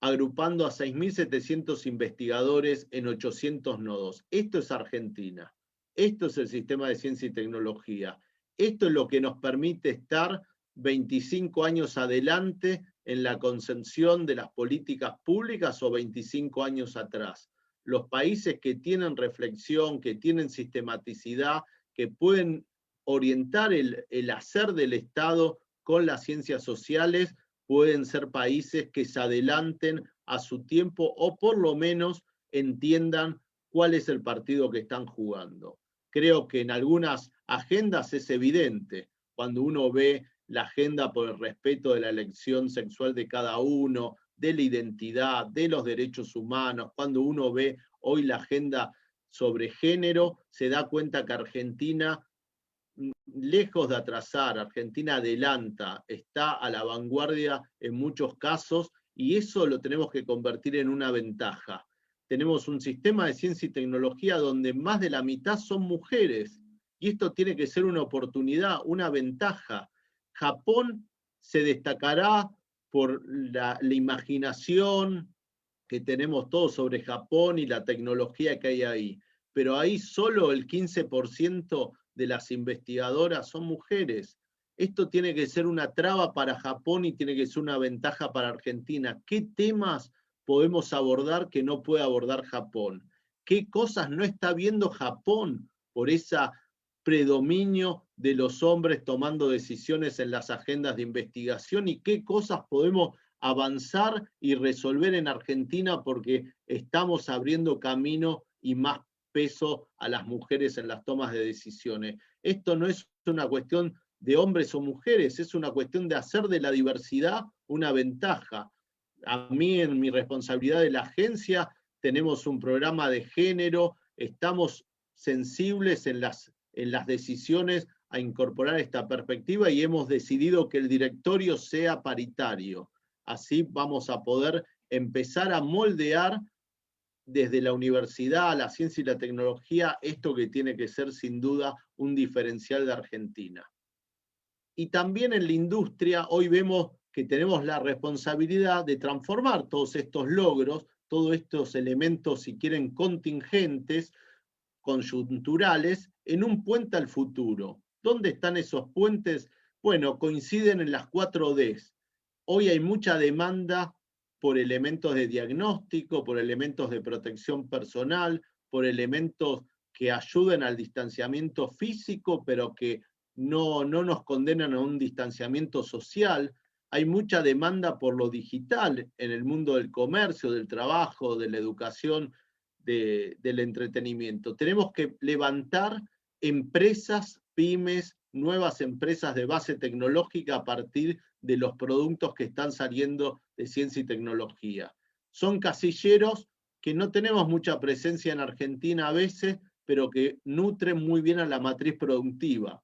[SPEAKER 9] agrupando a 6.700 investigadores en 800 nodos. Esto es Argentina. Esto es el sistema de ciencia y tecnología. Esto es lo que nos permite estar 25 años adelante en la concepción de las políticas públicas o 25 años atrás. Los países que tienen reflexión, que tienen sistematicidad, que pueden orientar el hacer del Estado con las ciencias sociales, pueden ser países que se adelanten a su tiempo o por lo menos entiendan cuál es el partido que están jugando. Creo que en algunas agendas es evidente, cuando uno ve la agenda por el respeto de la elección sexual de cada uno, de la identidad, de los derechos humanos, cuando uno ve hoy la agenda sobre género, se da cuenta que Argentina, lejos de atrasar, Argentina adelanta, está a la vanguardia en muchos casos, y eso lo tenemos que convertir en una ventaja. Tenemos un sistema de ciencia y tecnología donde más de la mitad son mujeres, y esto tiene que ser una oportunidad, una ventaja. Japón se destacará por la imaginación que tenemos todos sobre Japón y la tecnología que hay ahí, pero ahí solo el 15% de las investigadoras son mujeres. Esto tiene que ser una traba para Japón y tiene que ser una ventaja para Argentina. ¿Qué temas podemos abordar que no puede abordar Japón? ¿Qué cosas no está viendo Japón por ese predominio de los hombres tomando decisiones en las agendas de investigación? ¿Y qué cosas podemos avanzar y resolver en Argentina porque estamos abriendo camino y más peso a las mujeres en las tomas de decisiones? Esto no es una cuestión de hombres o mujeres, es una cuestión de hacer de la diversidad una ventaja. A mí, en mi responsabilidad de la agencia, tenemos un programa de género, estamos sensibles en las decisiones a incorporar esta perspectiva y hemos decidido que el directorio sea paritario. Así vamos a poder empezar a moldear desde la universidad, la ciencia y la tecnología, esto que tiene que ser sin duda un diferencial de Argentina. Y también en la industria, hoy vemos que tenemos la responsabilidad de transformar todos estos logros, todos estos elementos, si quieren, contingentes, coyunturales, en un puente al futuro. ¿Dónde están esos puentes? Bueno, coinciden en las 4Ds. Hoy hay mucha demanda por elementos de diagnóstico, por elementos de protección personal, por elementos que ayuden al distanciamiento físico, pero que no nos condenan a un distanciamiento social. Hay mucha demanda por lo digital en el mundo del comercio, del trabajo, de la educación, del entretenimiento. Tenemos que levantar empresas, pymes, nuevas empresas de base tecnológica a partir de los productos que están saliendo de ciencia y tecnología. Son casilleros que no tenemos mucha presencia en Argentina a veces, pero que nutren muy bien a la matriz productiva.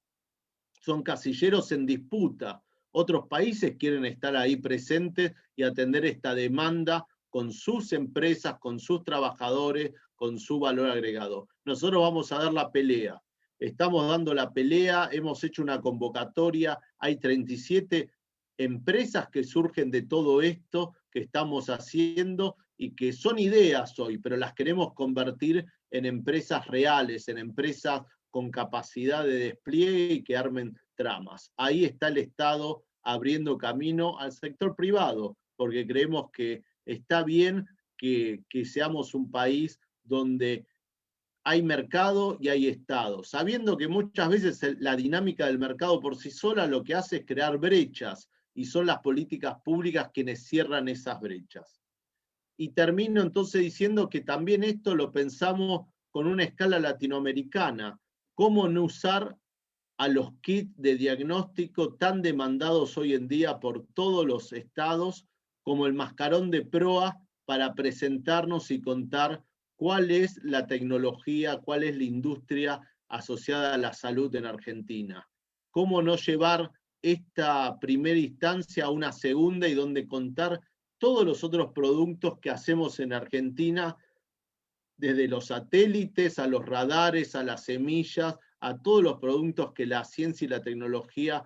[SPEAKER 9] Son casilleros en disputa. Otros países quieren estar ahí presentes y atender esta demanda con sus empresas, con sus trabajadores, con su valor agregado. Nosotros vamos a dar la pelea. Estamos dando la pelea, hemos hecho una convocatoria, hay 37 empresas que surgen de todo esto que estamos haciendo y que son ideas hoy, pero las queremos convertir en empresas reales, en empresas con capacidad de despliegue y que armen tramas. Ahí está el Estado abriendo camino al sector privado, porque creemos que está bien que seamos un país donde hay mercado y hay Estado, sabiendo que muchas veces la dinámica del mercado por sí sola lo que hace es crear brechas, y son las políticas públicas quienes cierran esas brechas. Y termino entonces diciendo que también esto lo pensamos con una escala latinoamericana, cómo no usar a los kits de diagnóstico tan demandados hoy en día por todos los estados, como el mascarón de proa, para presentarnos y contar cuál es la tecnología, cuál es la industria asociada a la salud en Argentina. Cómo no llevar esta primera instancia a una segunda y donde contar todos los otros productos que hacemos en Argentina, desde los satélites, a los radares, a las semillas, a todos los productos que la ciencia y la tecnología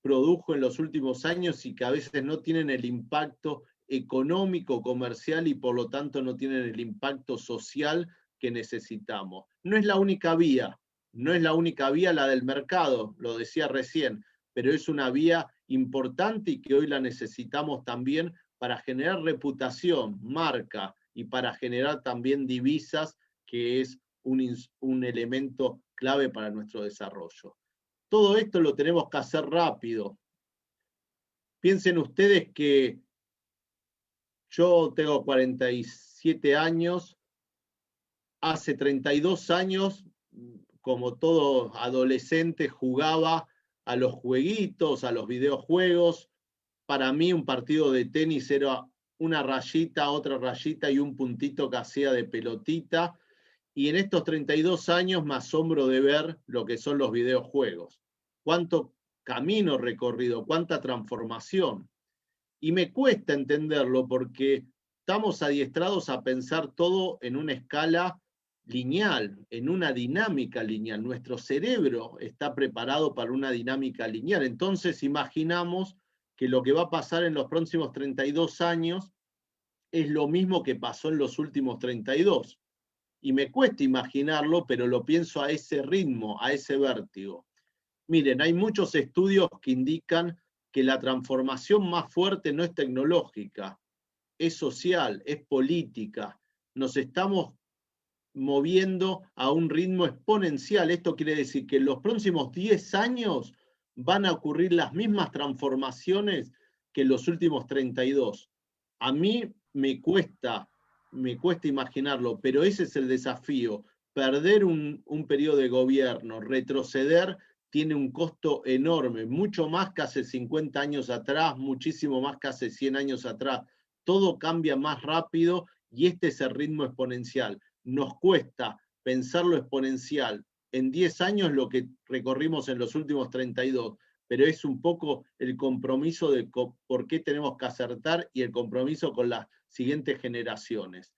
[SPEAKER 9] produjo en los últimos años y que a veces no tienen el impacto económico, comercial y por lo tanto no tienen el impacto social que necesitamos. No es la única vía, no es la única vía la del mercado, lo decía recién, pero es una vía importante y que hoy la necesitamos también para generar reputación, marca y para generar también divisas, que es un elemento clave para nuestro desarrollo. Todo esto lo tenemos que hacer rápido. Piensen ustedes que yo tengo 47 años, hace 32 años, como todo adolescente, jugaba a los jueguitos, a los videojuegos. Para mí un partido de tenis era una rayita, otra rayita y un puntito que hacía de pelotita. Y en estos 32 años me asombro de ver lo que son los videojuegos. Cuánto camino recorrido, cuánta transformación. Y me cuesta entenderlo porque estamos adiestrados a pensar todo en una escala lineal, en una dinámica lineal. Nuestro cerebro está preparado para una dinámica lineal. Entonces imaginamos que lo que va a pasar en los próximos 32 años es lo mismo que pasó en los últimos 32. Y me cuesta imaginarlo, pero lo pienso a ese ritmo, a ese vértigo. Miren, hay muchos estudios que indican que la transformación más fuerte no es tecnológica, es social, es política. Nos estamos moviendo a un ritmo exponencial. Esto quiere decir que en los próximos 10 años van a ocurrir las mismas transformaciones que en los últimos 32. A mí me cuesta imaginarlo, pero ese es el desafío. Perder un periodo de gobierno, retroceder, tiene un costo enorme, mucho más que hace 50 años atrás, muchísimo más que hace 100 años atrás. Todo cambia más rápido y este es el ritmo exponencial. Nos cuesta pensar lo exponencial en 10 años lo que recorrimos en los últimos 32, pero es un poco el compromiso de por qué tenemos que acertar y el compromiso con las siguientes generaciones.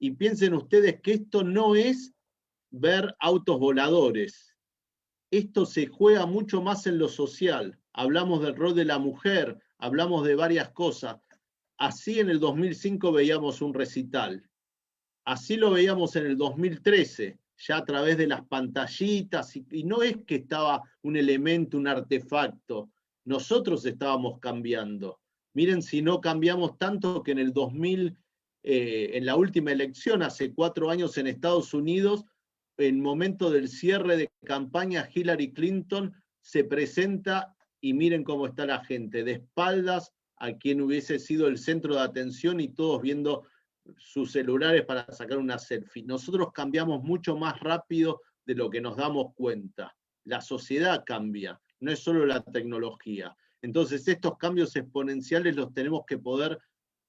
[SPEAKER 9] Y piensen ustedes que esto no es ver autos voladores. Esto se juega mucho más en lo social. Hablamos del rol de la mujer, hablamos de varias cosas. Así en el 2005 veíamos un recital. Así lo veíamos en el 2013, ya a través de las pantallitas, y no es que estaba un elemento, un artefacto. Nosotros estábamos cambiando. Miren si no cambiamos tanto que en el 2000, en la última elección, hace 4 años en Estados Unidos, en momento del cierre de campaña, Hillary Clinton se presenta y miren cómo está la gente, de espaldas a quien hubiese sido el centro de atención y todos viendo sus celulares para sacar una selfie. Nosotros cambiamos mucho más rápido de lo que nos damos cuenta. La sociedad cambia, no es solo la tecnología. Entonces estos cambios exponenciales los tenemos que poder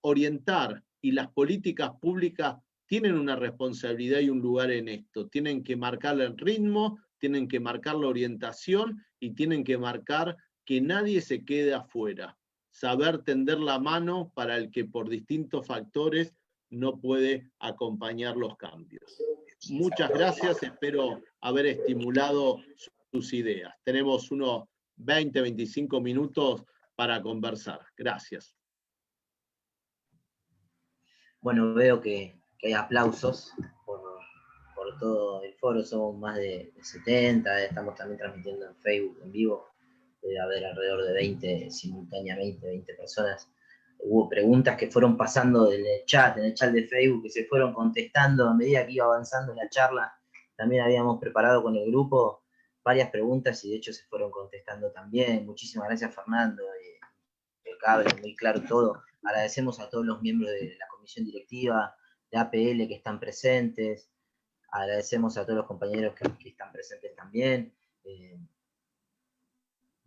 [SPEAKER 9] orientar, y las políticas públicas tienen una responsabilidad y un lugar en esto. Tienen que marcar el ritmo, tienen que marcar la orientación y tienen que marcar que nadie se quede afuera. Saber tender la mano para el que por distintos factores no puede acompañar los cambios. Muchas gracias, espero haber estimulado sus ideas. Tenemos unos 20, 25 minutos para conversar. Gracias.
[SPEAKER 1] Bueno, veo que hay aplausos por todo el foro, somos más de 70, estamos también transmitiendo en Facebook en vivo, debe haber alrededor de 20 simultáneamente, 20 personas. Hubo preguntas que fueron pasando en el chat de Facebook, que se fueron contestando a medida que iba avanzando la charla. También habíamos preparado con el grupo varias preguntas y de hecho se fueron contestando también. Muchísimas gracias, Fernando, impecable, muy claro todo. Agradecemos a todos los miembros de la comisión directiva de APL que están presentes, agradecemos a todos los compañeros que están presentes también.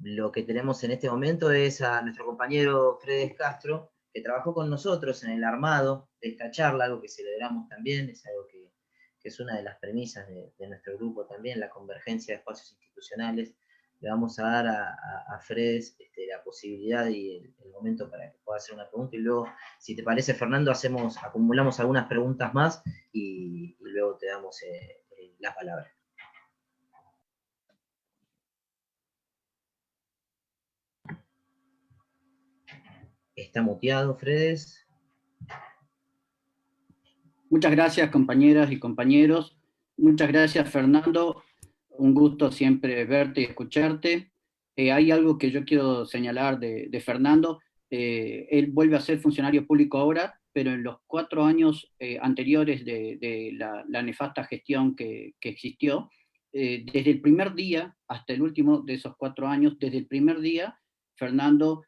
[SPEAKER 1] Lo que tenemos en este momento es a nuestro compañero Fredes Castro, que trabajó con nosotros en el armado de esta charla, algo que celebramos también, es algo que es una de las premisas de nuestro grupo también, la convergencia de espacios institucionales. Le vamos a dar a Fredes la posibilidad y el momento para que pueda hacer una pregunta, y luego, si te parece, Fernando, acumulamos algunas preguntas más y luego te damos la palabra. Está muteado, Fredes.
[SPEAKER 4] Muchas gracias, compañeras y compañeros. Muchas gracias, Fernando. Un gusto siempre verte y escucharte. Hay algo que yo quiero señalar de Fernando. Él vuelve a ser funcionario público ahora, pero en los 4 años anteriores de la nefasta gestión que existió, desde el primer día hasta el último de esos 4 años, desde el primer día, Fernando,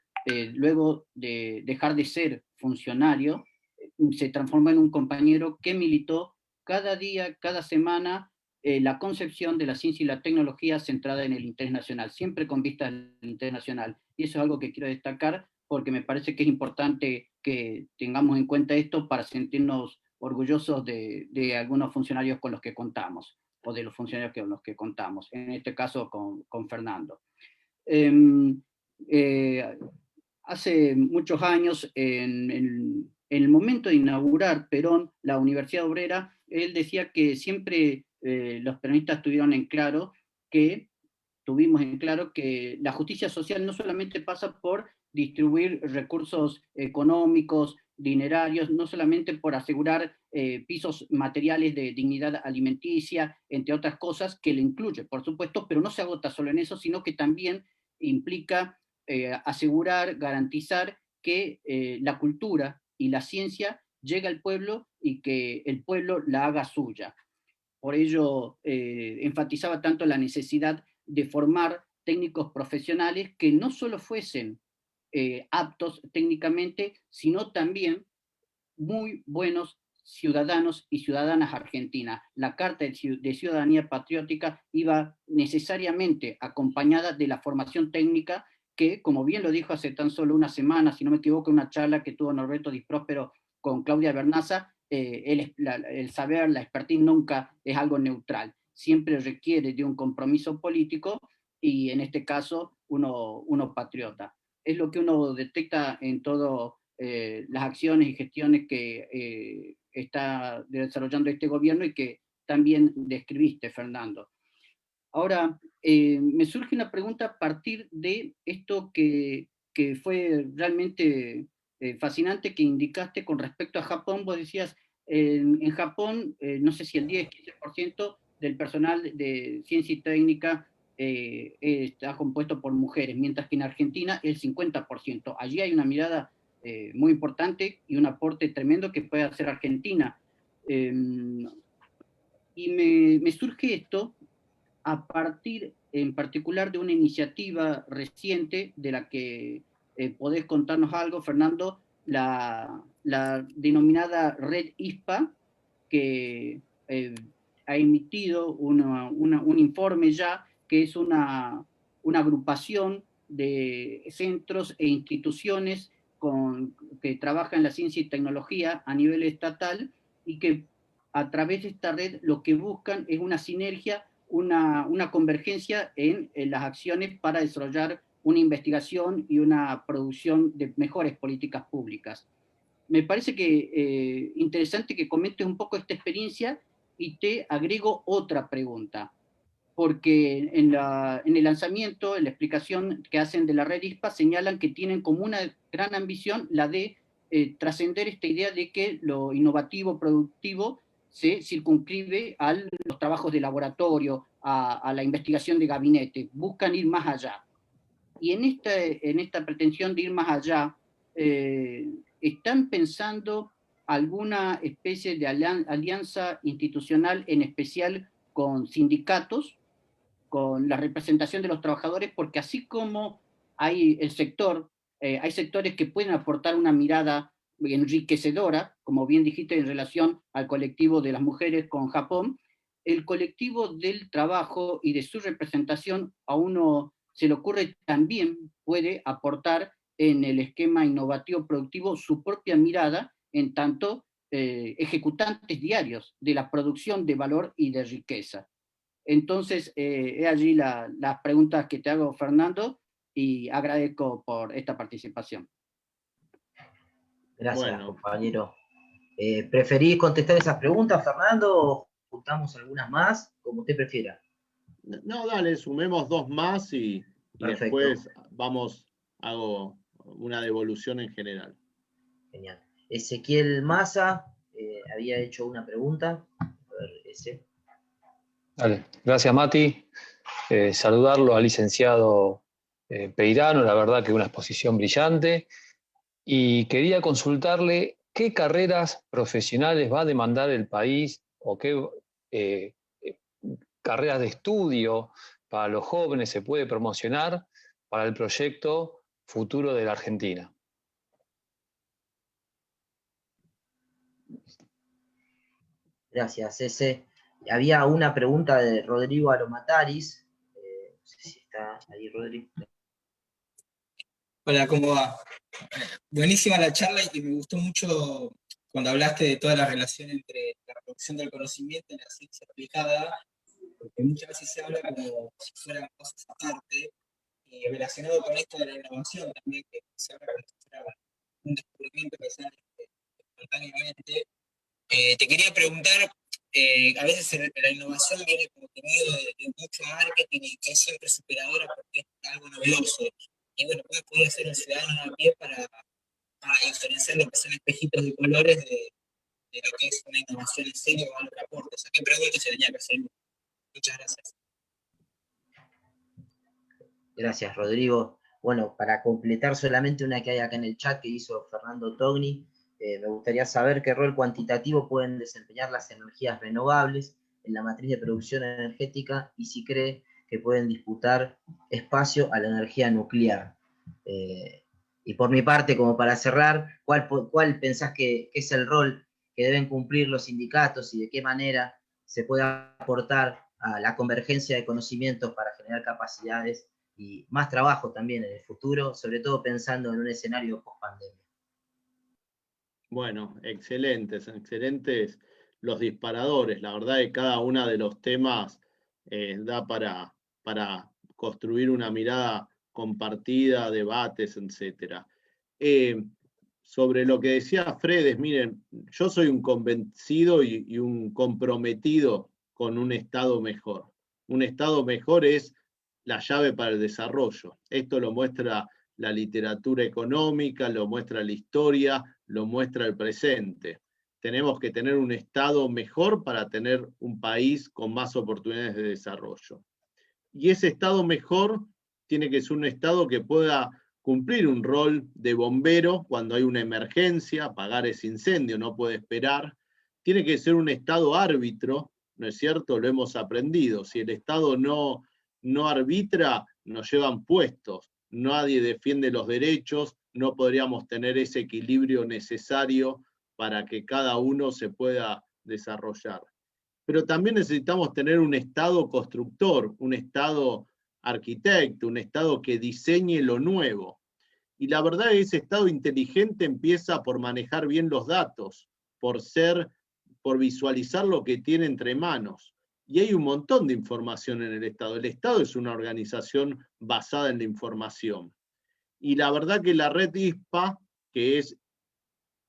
[SPEAKER 4] luego de dejar de ser funcionario, se transformó en un compañero que militó cada día, cada semana, la concepción de la ciencia y la tecnología centrada en el interés nacional, siempre con vista al interés nacional. Y eso es algo que quiero destacar porque me parece que es importante que tengamos en cuenta esto para sentirnos orgullosos de algunos funcionarios con los que contamos, o de los funcionarios con los que contamos, en este caso con Fernando. Hace muchos años, en el momento de inaugurar Perón, la Universidad Obrera, él decía que siempre los peronistas tuvimos en claro que la justicia social no solamente pasa por distribuir recursos económicos, dinerarios, no solamente por asegurar pisos materiales de dignidad alimenticia, entre otras cosas, que le incluye, por supuesto, pero no se agota solo en eso, sino que también implica asegurar, garantizar que la cultura y la ciencia llegue al pueblo y que el pueblo la haga suya. Por ello, enfatizaba tanto la necesidad de formar técnicos profesionales que no solo fuesen aptos técnicamente, sino también muy buenos ciudadanos y ciudadanas argentinas. La Carta de Ciudadanía Patriótica iba necesariamente acompañada de la formación técnica que, como bien lo dijo hace tan solo una semana, si no me equivoco, en una charla que tuvo Norberto Di Próspero con Claudia Bernaza, el saber, la expertise nunca es algo neutral, siempre requiere de un compromiso político y en este caso uno patriota. Es lo que uno detecta en todas las acciones y gestiones que está desarrollando este gobierno y que también describiste, Fernando. Ahora, me surge una pregunta a partir de esto que fue realmente fascinante que indicaste con respecto a Japón. Vos decías, en Japón, no sé si el 10-15% del personal de ciencia y técnica está compuesto por mujeres, mientras que en Argentina el 50%. Allí hay una mirada muy importante y un aporte tremendo que puede hacer Argentina. Y me surge esto a partir en particular de una iniciativa reciente de la que podés contarnos algo, Fernando, la denominada Red ISPA, que ha emitido un informe ya, que es una agrupación de centros e instituciones que trabajan en la ciencia y tecnología a nivel estatal, y que a través de esta red lo que buscan es una sinergia, una convergencia en las acciones para desarrollar una investigación y una producción de mejores políticas públicas. Me parece que interesante que comentes un poco esta experiencia, y te agrego otra pregunta, porque en el lanzamiento, en la explicación que hacen de la red ISPA, señalan que tienen como una gran ambición la de trascender esta idea de que lo innovativo, productivo, se circunscribe a los trabajos de laboratorio, a la investigación de gabinete. Buscan ir más allá. Y en esta pretensión de ir más allá, ¿están pensando alguna especie de alianza institucional, en especial con sindicatos, con la representación de los trabajadores? Porque así como hay hay sectores que pueden aportar una mirada enriquecedora, como bien dijiste, en relación al colectivo de las mujeres con Japón, el colectivo del trabajo y de su representación, a uno se le ocurre, también puede aportar en el esquema innovativo productivo su propia mirada, en tanto ejecutantes diarios de la producción de valor y de riqueza. Entonces, he allí las preguntas que te hago, Fernando, y agradezco por esta participación.
[SPEAKER 1] Gracias, compañero. ¿Preferís contestar esas preguntas, Fernando, o juntamos algunas más? Como usted prefiera.
[SPEAKER 9] No, dale, sumemos 2 más y después hago una devolución en general.
[SPEAKER 1] Genial. Ezequiel Massa había hecho una pregunta. A ver, ese.
[SPEAKER 10] Dale. Gracias, Mati. Saludarlo al licenciado Peirano, la verdad que una exposición brillante. Y quería consultarle qué carreras profesionales va a demandar el país, o qué carreras de estudio para los jóvenes se puede promocionar para el proyecto futuro de la Argentina.
[SPEAKER 1] Gracias, ese. Había una pregunta de Rodrigo Aromataris. No sé si está ahí, Rodrigo.
[SPEAKER 11] Hola, ¿cómo va? Buenísima la charla, y me gustó mucho cuando hablaste de toda la relación entre la producción del conocimiento y la ciencia aplicada, porque muchas veces se habla como si fueran cosas aparte, y relacionado con esto de la innovación también, que se habla como si fuera un descubrimiento que sale espontáneamente. Te quería preguntar, a veces la innovación viene contenido de mucho marketing y que es siempre superadora porque es algo novedoso. Y bueno, ¿cómo podría hacer un ciudadano a pie para diferenciar lo que son espejitos de colores de lo que es una innovación en serio o algo que aporte? O sea, ¿qué preguntas se tenía que hacer? Muchas gracias.
[SPEAKER 1] Gracias, Rodrigo. Bueno, para completar solamente una que hay acá en el chat que hizo Fernando Togni, me gustaría saber qué rol cuantitativo pueden desempeñar las energías renovables en la matriz de producción energética, y si cree que pueden disputar espacio a la energía nuclear. Y por mi parte, como para cerrar, ¿cuál pensás que es el rol que deben cumplir los sindicatos y de qué manera se puede aportar a la convergencia de conocimientos para generar capacidades y más trabajo también en el futuro, sobre todo pensando en un escenario post-pandemia?
[SPEAKER 9] Bueno, excelentes los disparadores. La verdad que cada uno de los temas da para construir una mirada compartida, debates, etc. Sobre lo que decía Fredes, miren, yo soy un convencido y un comprometido con un Estado mejor. Un Estado mejor es la llave para el desarrollo. Esto lo muestra la literatura económica, lo muestra la historia, lo muestra el presente. Tenemos que tener un Estado mejor para tener un país con más oportunidades de desarrollo. Y ese Estado mejor tiene que ser un Estado que pueda cumplir un rol de bombero cuando hay una emergencia, apagar ese incendio, no puede esperar. Tiene que ser un Estado árbitro, ¿no es cierto? Lo hemos aprendido. Si el Estado no arbitra, nos llevan puestos. Nadie defiende los derechos, no podríamos tener ese equilibrio necesario para que cada uno se pueda desarrollar. Pero también necesitamos tener un Estado constructor, un Estado arquitecto, un Estado que diseñe lo nuevo. Y la verdad es que ese Estado inteligente empieza por manejar bien los datos, por visualizar lo que tiene entre manos. Y hay un montón de información en el Estado. El Estado es una organización basada en la información. Y la verdad que la red ISPA, que es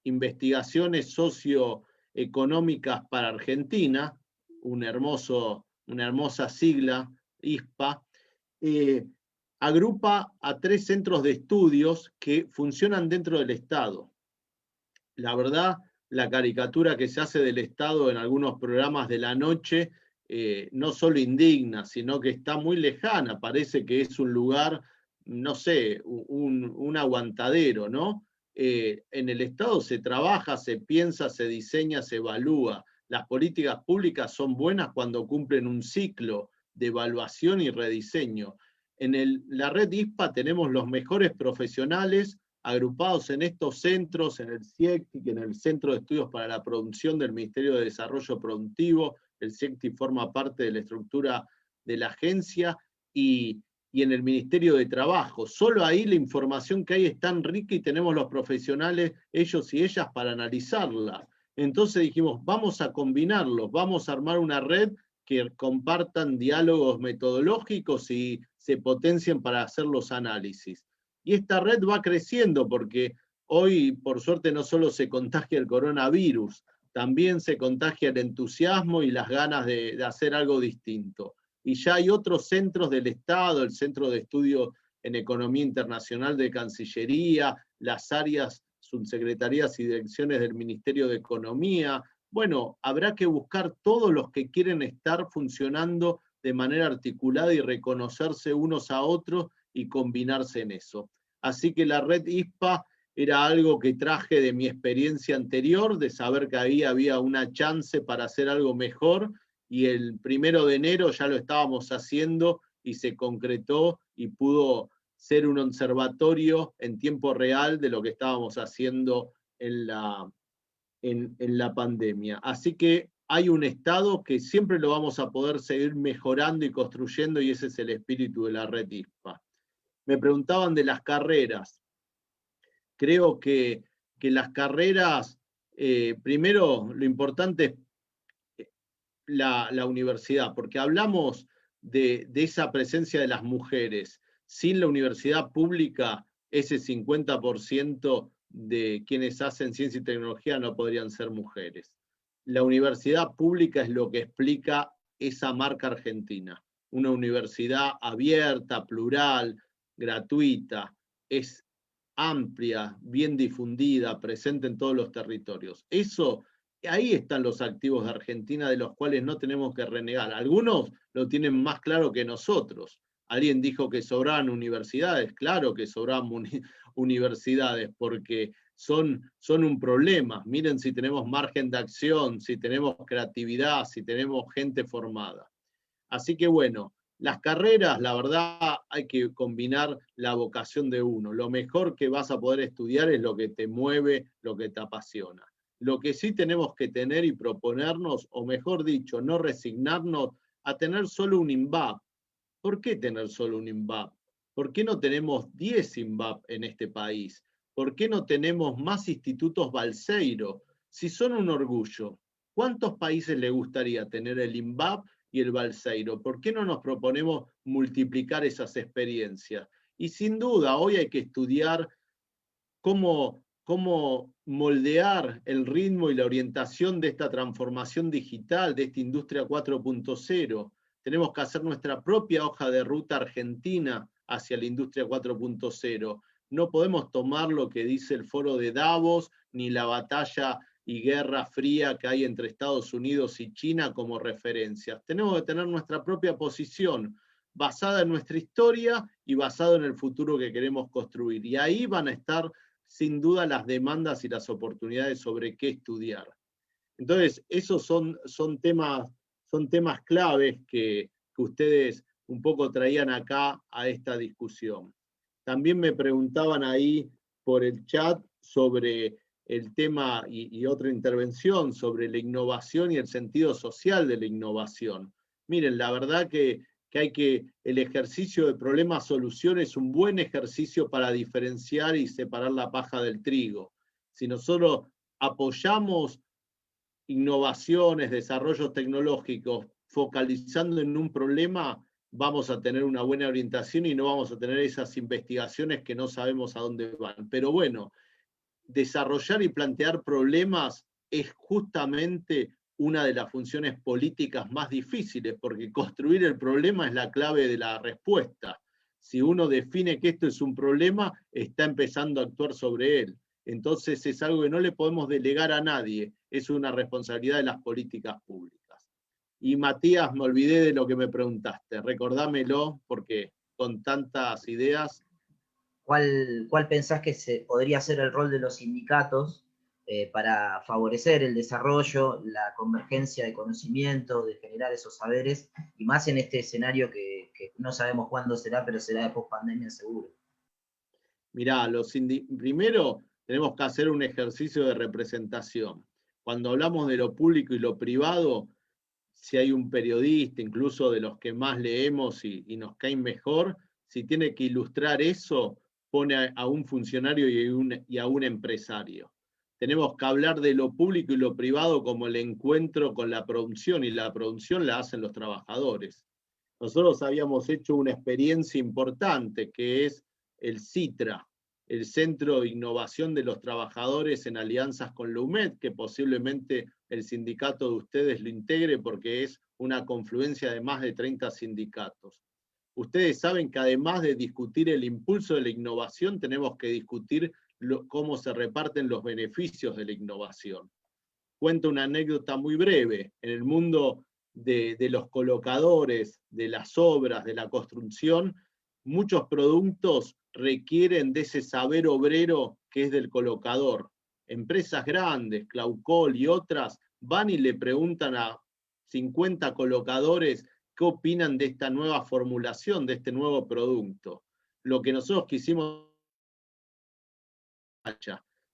[SPEAKER 9] Investigaciones Socioeconómicas para Argentina, una hermosa sigla, ISPA, agrupa a 3 centros de estudios que funcionan dentro del Estado. La verdad, la caricatura que se hace del Estado en algunos programas de la noche no solo indigna, sino que está muy lejana, parece que es un lugar, no sé, un aguantadero, ¿no? En el Estado se trabaja, se piensa, se diseña, se evalúa. Las políticas públicas son buenas cuando cumplen un ciclo de evaluación y rediseño. En la red ISPA tenemos los mejores profesionales agrupados en estos centros, en el CIECTI, en el Centro de Estudios para la Producción del Ministerio de Desarrollo Productivo. El CIECTI forma parte de la estructura de la agencia, y en el Ministerio de Trabajo. Solo ahí la información que hay es tan rica y tenemos los profesionales, ellos y ellas, para analizarla. Entonces dijimos, vamos a combinarlos, vamos a armar una red que compartan diálogos metodológicos y se potencien para hacer los análisis. Y esta red va creciendo porque hoy, por suerte, no solo se contagia el coronavirus, también se contagia el entusiasmo y las ganas de hacer algo distinto. Y ya hay otros centros del Estado, el Centro de Estudio en Economía Internacional de Cancillería, las áreas, subsecretarías y direcciones del Ministerio de Economía. Bueno, habrá que buscar todos los que quieren estar funcionando de manera articulada y reconocerse unos a otros y combinarse en eso. Así que la red ISPA era algo que traje de mi experiencia anterior, de saber que ahí había una chance para hacer algo mejor, y el 1 de enero ya lo estábamos haciendo y se concretó y pudo ser un observatorio en tiempo real de lo que estábamos haciendo en la pandemia. Así que hay un Estado que siempre lo vamos a poder seguir mejorando y construyendo, y ese es el espíritu de la red ISPA. Me preguntaban de las carreras. Creo que las carreras, primero lo importante es la universidad, porque hablamos de esa presencia de las mujeres. Sin la universidad pública, ese 50% de quienes hacen ciencia y tecnología no podrían ser mujeres. La universidad pública es lo que explica esa marca argentina. Una universidad abierta, plural, gratuita, es amplia, bien difundida, presente en todos los territorios. Eso, ahí están los activos de Argentina, de los cuales no tenemos que renegar. Algunos lo tienen más claro que nosotros. Alguien dijo que sobraban universidades. Claro que sobraban universidades, porque son un problema. Miren si tenemos margen de acción, si tenemos creatividad, si tenemos gente formada. Así que bueno, las carreras, la verdad, hay que combinar la vocación de uno. Lo mejor que vas a poder estudiar es lo que te mueve, lo que te apasiona. Lo que sí tenemos que tener y proponernos, o mejor dicho, no resignarnos a tener solo un INVAP. ¿Por qué tener solo un INVAP? ¿Por qué no tenemos 10 INVAP en este país? ¿Por qué no tenemos más institutos Balseiro? Si son un orgullo, ¿cuántos países le gustaría tener el INVAP y el Balseiro? ¿Por qué no nos proponemos multiplicar esas experiencias? Y sin duda, hoy hay que estudiar cómo moldear el ritmo y la orientación de esta transformación digital, de esta industria 4.0. Tenemos que hacer nuestra propia hoja de ruta argentina hacia la industria 4.0. No podemos tomar lo que dice el foro de Davos, ni la batalla y guerra fría que hay entre Estados Unidos y China como referencias. Tenemos que tener nuestra propia posición, basada en nuestra historia y basada en el futuro que queremos construir. Y ahí van a estar, sin duda, las demandas y las oportunidades sobre qué estudiar. Entonces, esos son temas claves que ustedes un poco traían acá a esta discusión. También me preguntaban ahí por el chat sobre el tema y otra intervención sobre la innovación y el sentido social de la innovación. Miren, la verdad que el ejercicio de problema-solución es un buen ejercicio para diferenciar y separar la paja del trigo. Si nosotros apoyamos innovaciones, desarrollos tecnológicos, focalizando en un problema, vamos a tener una buena orientación y no vamos a tener esas investigaciones que no sabemos a dónde van. Pero bueno, desarrollar y plantear problemas es justamente una de las funciones políticas más difíciles, porque construir el problema es la clave de la respuesta. Si uno define que esto es un problema, está empezando a actuar sobre él. Entonces es algo que no le podemos delegar a nadie, es una responsabilidad de las políticas públicas. Y Matías, me olvidé de lo que me preguntaste, recordámelo, porque con tantas ideas...
[SPEAKER 1] ¿Cuál pensás que podría ser el rol de los sindicatos para favorecer el desarrollo, la convergencia de conocimiento, de generar esos saberes, y más en este escenario que no sabemos cuándo será, pero será de post-pandemia seguro?
[SPEAKER 9] Mirá, primero tenemos que hacer un ejercicio de representación. Cuando hablamos de lo público y lo privado, si hay un periodista, incluso de los que más leemos y nos caen mejor, si tiene que ilustrar eso, pone a un funcionario y a un empresario. Tenemos que hablar de lo público y lo privado como el encuentro con la producción, y la producción la hacen los trabajadores. Nosotros habíamos hecho una experiencia importante, que es el CITRA, el Centro de Innovación de los Trabajadores en alianzas con la UMED, que posiblemente el sindicato de ustedes lo integre porque es una confluencia de más de 30 sindicatos. Ustedes saben que además de discutir el impulso de la innovación, tenemos que discutir cómo se reparten los beneficios de la innovación. Cuento una anécdota muy breve. En el mundo de los colocadores, de las obras, de la construcción, muchos productos requieren de ese saber obrero que es del colocador. Empresas grandes, Claucol y otras, van y le preguntan a 50 colocadores qué opinan de esta nueva formulación, de este nuevo producto. Lo que nosotros quisimos,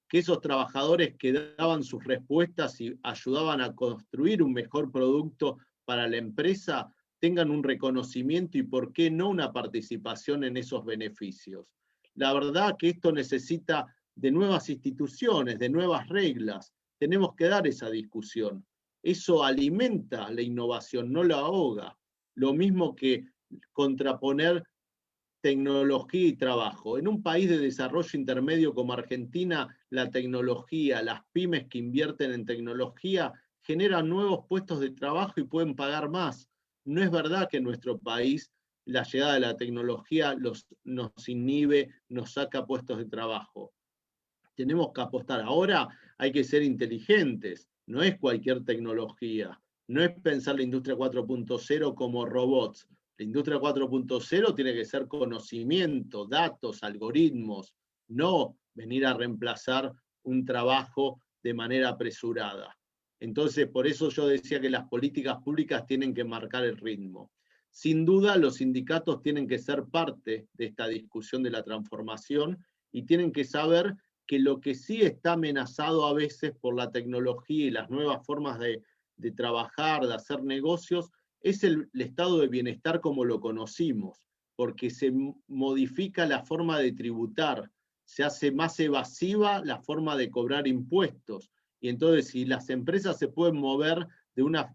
[SPEAKER 9] que esos trabajadores que daban sus respuestas y ayudaban a construir un mejor producto para la empresa, tengan un reconocimiento y por qué no una participación en esos beneficios. La verdad que esto necesita de nuevas instituciones, de nuevas reglas. Tenemos que dar esa discusión. Eso alimenta la innovación, no la ahoga. Lo mismo que contraponer tecnología y trabajo. En un país de desarrollo intermedio como Argentina, la tecnología, las pymes que invierten en tecnología generan nuevos puestos de trabajo y pueden pagar más. No es verdad que en nuestro país la llegada de la tecnología nos inhibe, nos saca puestos de trabajo. Tenemos que apostar. Ahora hay que ser inteligentes, no es cualquier tecnología, no es pensar la industria 4.0 como robots. La industria 4.0 tiene que ser conocimiento, datos, algoritmos, no venir a reemplazar un trabajo de manera apresurada. Entonces, por eso yo decía que las políticas públicas tienen que marcar el ritmo. Sin duda, los sindicatos tienen que ser parte de esta discusión de la transformación y tienen que saber que lo que sí está amenazado a veces por la tecnología y las nuevas formas de trabajar, de hacer negocios, es el estado de bienestar como lo conocimos, porque se modifica la forma de tributar, se hace más evasiva la forma de cobrar impuestos, y entonces si las empresas se pueden mover de una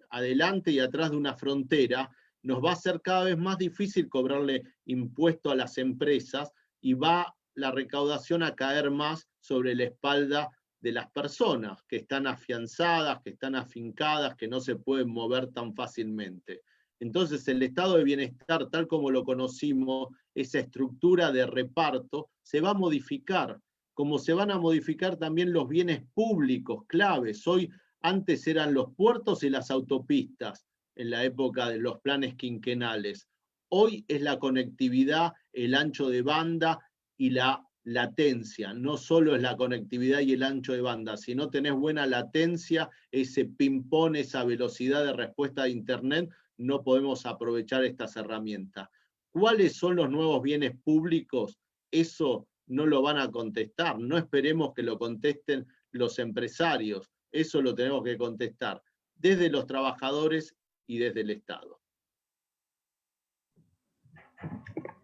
[SPEAKER 9] adelante y atrás de una frontera, nos va a ser cada vez más difícil cobrarle impuesto a las empresas y va la recaudación a caer más sobre la espalda de las personas que están afianzadas, que están afincadas, que no se pueden mover tan fácilmente. Entonces el estado de bienestar, tal como lo conocimos, esa estructura de reparto, se va a modificar, como se van a modificar también los bienes públicos claves. Hoy, antes eran los puertos y las autopistas, en la época de los planes quinquenales. Hoy es la conectividad, el ancho de banda y la latencia. No solo es la conectividad y el ancho de banda, si no tenés buena latencia, ese ping-pong, esa velocidad de respuesta de Internet, no podemos aprovechar estas herramientas. ¿Cuáles son los nuevos bienes públicos? Eso no lo van a contestar. No esperemos que lo contesten los empresarios. Eso lo tenemos que contestar desde los trabajadores y desde el Estado.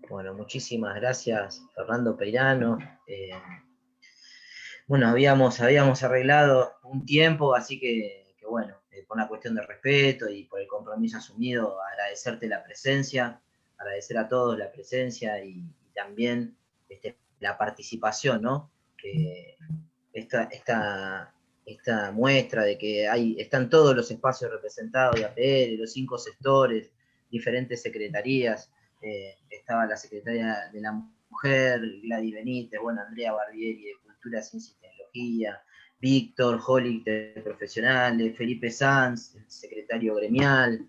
[SPEAKER 1] Bueno, muchísimas gracias, Fernando Peirano. Bueno, habíamos arreglado un tiempo, así que bueno, por una cuestión de respeto y por el compromiso asumido, agradecerte la presencia, agradecer a todos la presencia y también la participación, ¿no? Esta muestra de que están todos los espacios representados de APL, los 5 sectores, diferentes secretarías, estaba la secretaria de la Mujer, Gladys Benítez, bueno, Andrea Barbieri de Cultura, Ciencia y Tecnología, Víctor Holic de Profesionales, Felipe Sanz, el secretario gremial,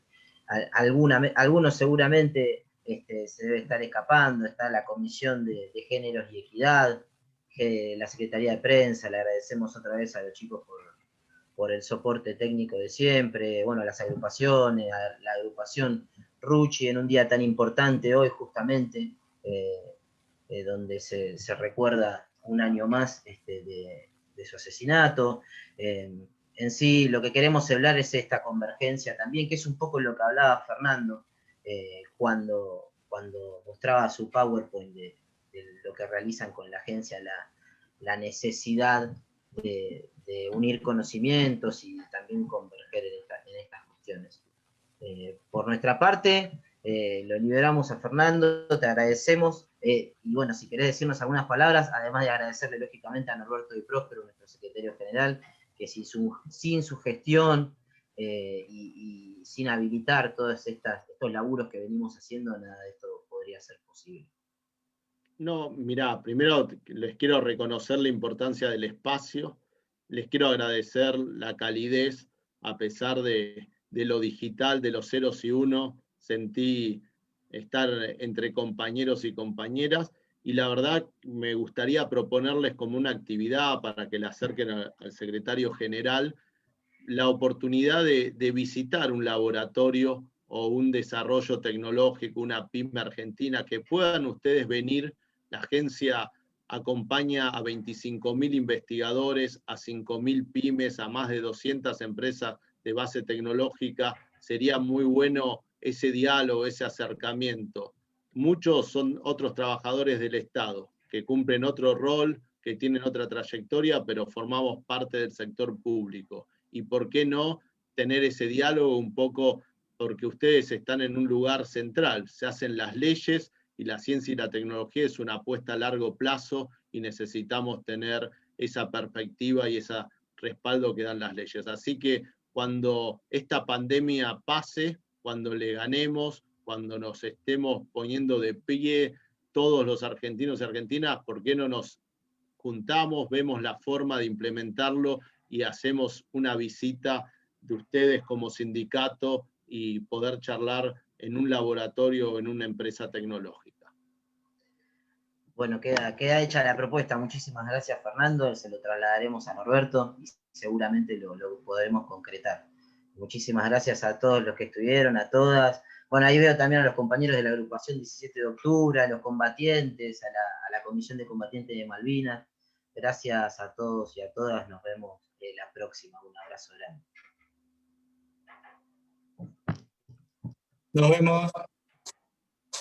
[SPEAKER 1] algunos seguramente se debe estar escapando, está la Comisión de Géneros y Equidad, la Secretaría de Prensa, le agradecemos otra vez a los chicos por el soporte técnico de siempre, bueno, a las agrupaciones, a la agrupación Rucci en un día tan importante hoy justamente, donde se recuerda un año más de su asesinato. En sí, lo que queremos hablar es esta convergencia también, que es un poco lo que hablaba Fernando cuando mostraba su PowerPoint de lo que realizan con la agencia, la necesidad de unir conocimientos y también converger en estas cuestiones. Por nuestra parte, lo liberamos a Fernando, te agradecemos, y bueno, si querés decirnos algunas palabras, además de agradecerle lógicamente a Norberto Di Próspero, nuestro secretario general, que sin su gestión y sin habilitar todos estos laburos que venimos haciendo, nada de esto podría ser posible.
[SPEAKER 9] No, mirá, primero les quiero reconocer la importancia del espacio, les quiero agradecer la calidez, a pesar de lo digital, de los ceros y unos, sentí estar entre compañeros y compañeras, y la verdad me gustaría proponerles como una actividad para que le acerquen al secretario general, la oportunidad de visitar un laboratorio o un desarrollo tecnológico, una pyme argentina, que puedan ustedes venir. La agencia acompaña a 25.000 investigadores, a 5.000 pymes, a más de 200 empresas de base tecnológica. Sería muy bueno ese diálogo, ese acercamiento. Muchos son otros trabajadores del Estado, que cumplen otro rol, que tienen otra trayectoria, pero formamos parte del sector público. Y por qué no tener ese diálogo un poco, porque ustedes están en un lugar central, se hacen las leyes y la ciencia y la tecnología es una apuesta a largo plazo y necesitamos tener esa perspectiva y ese respaldo que dan las leyes. Así que cuando esta pandemia pase, cuando le ganemos, cuando nos estemos poniendo de pie todos los argentinos y argentinas, ¿por qué no nos juntamos, vemos la forma de implementarlo y hacemos una visita de ustedes como sindicato y poder charlar en un laboratorio o en una empresa tecnológica?
[SPEAKER 1] Bueno, queda hecha la propuesta. Muchísimas gracias, Fernando. Se lo trasladaremos a Norberto y seguramente lo podremos concretar. Muchísimas gracias a todos los que estuvieron, a todas. Bueno, ahí veo también a los compañeros de la agrupación 17 de octubre, a los combatientes, a la Comisión de Combatientes de Malvinas. Gracias a todos y a todas. Nos vemos la próxima. Un abrazo grande.
[SPEAKER 11] Nos vemos.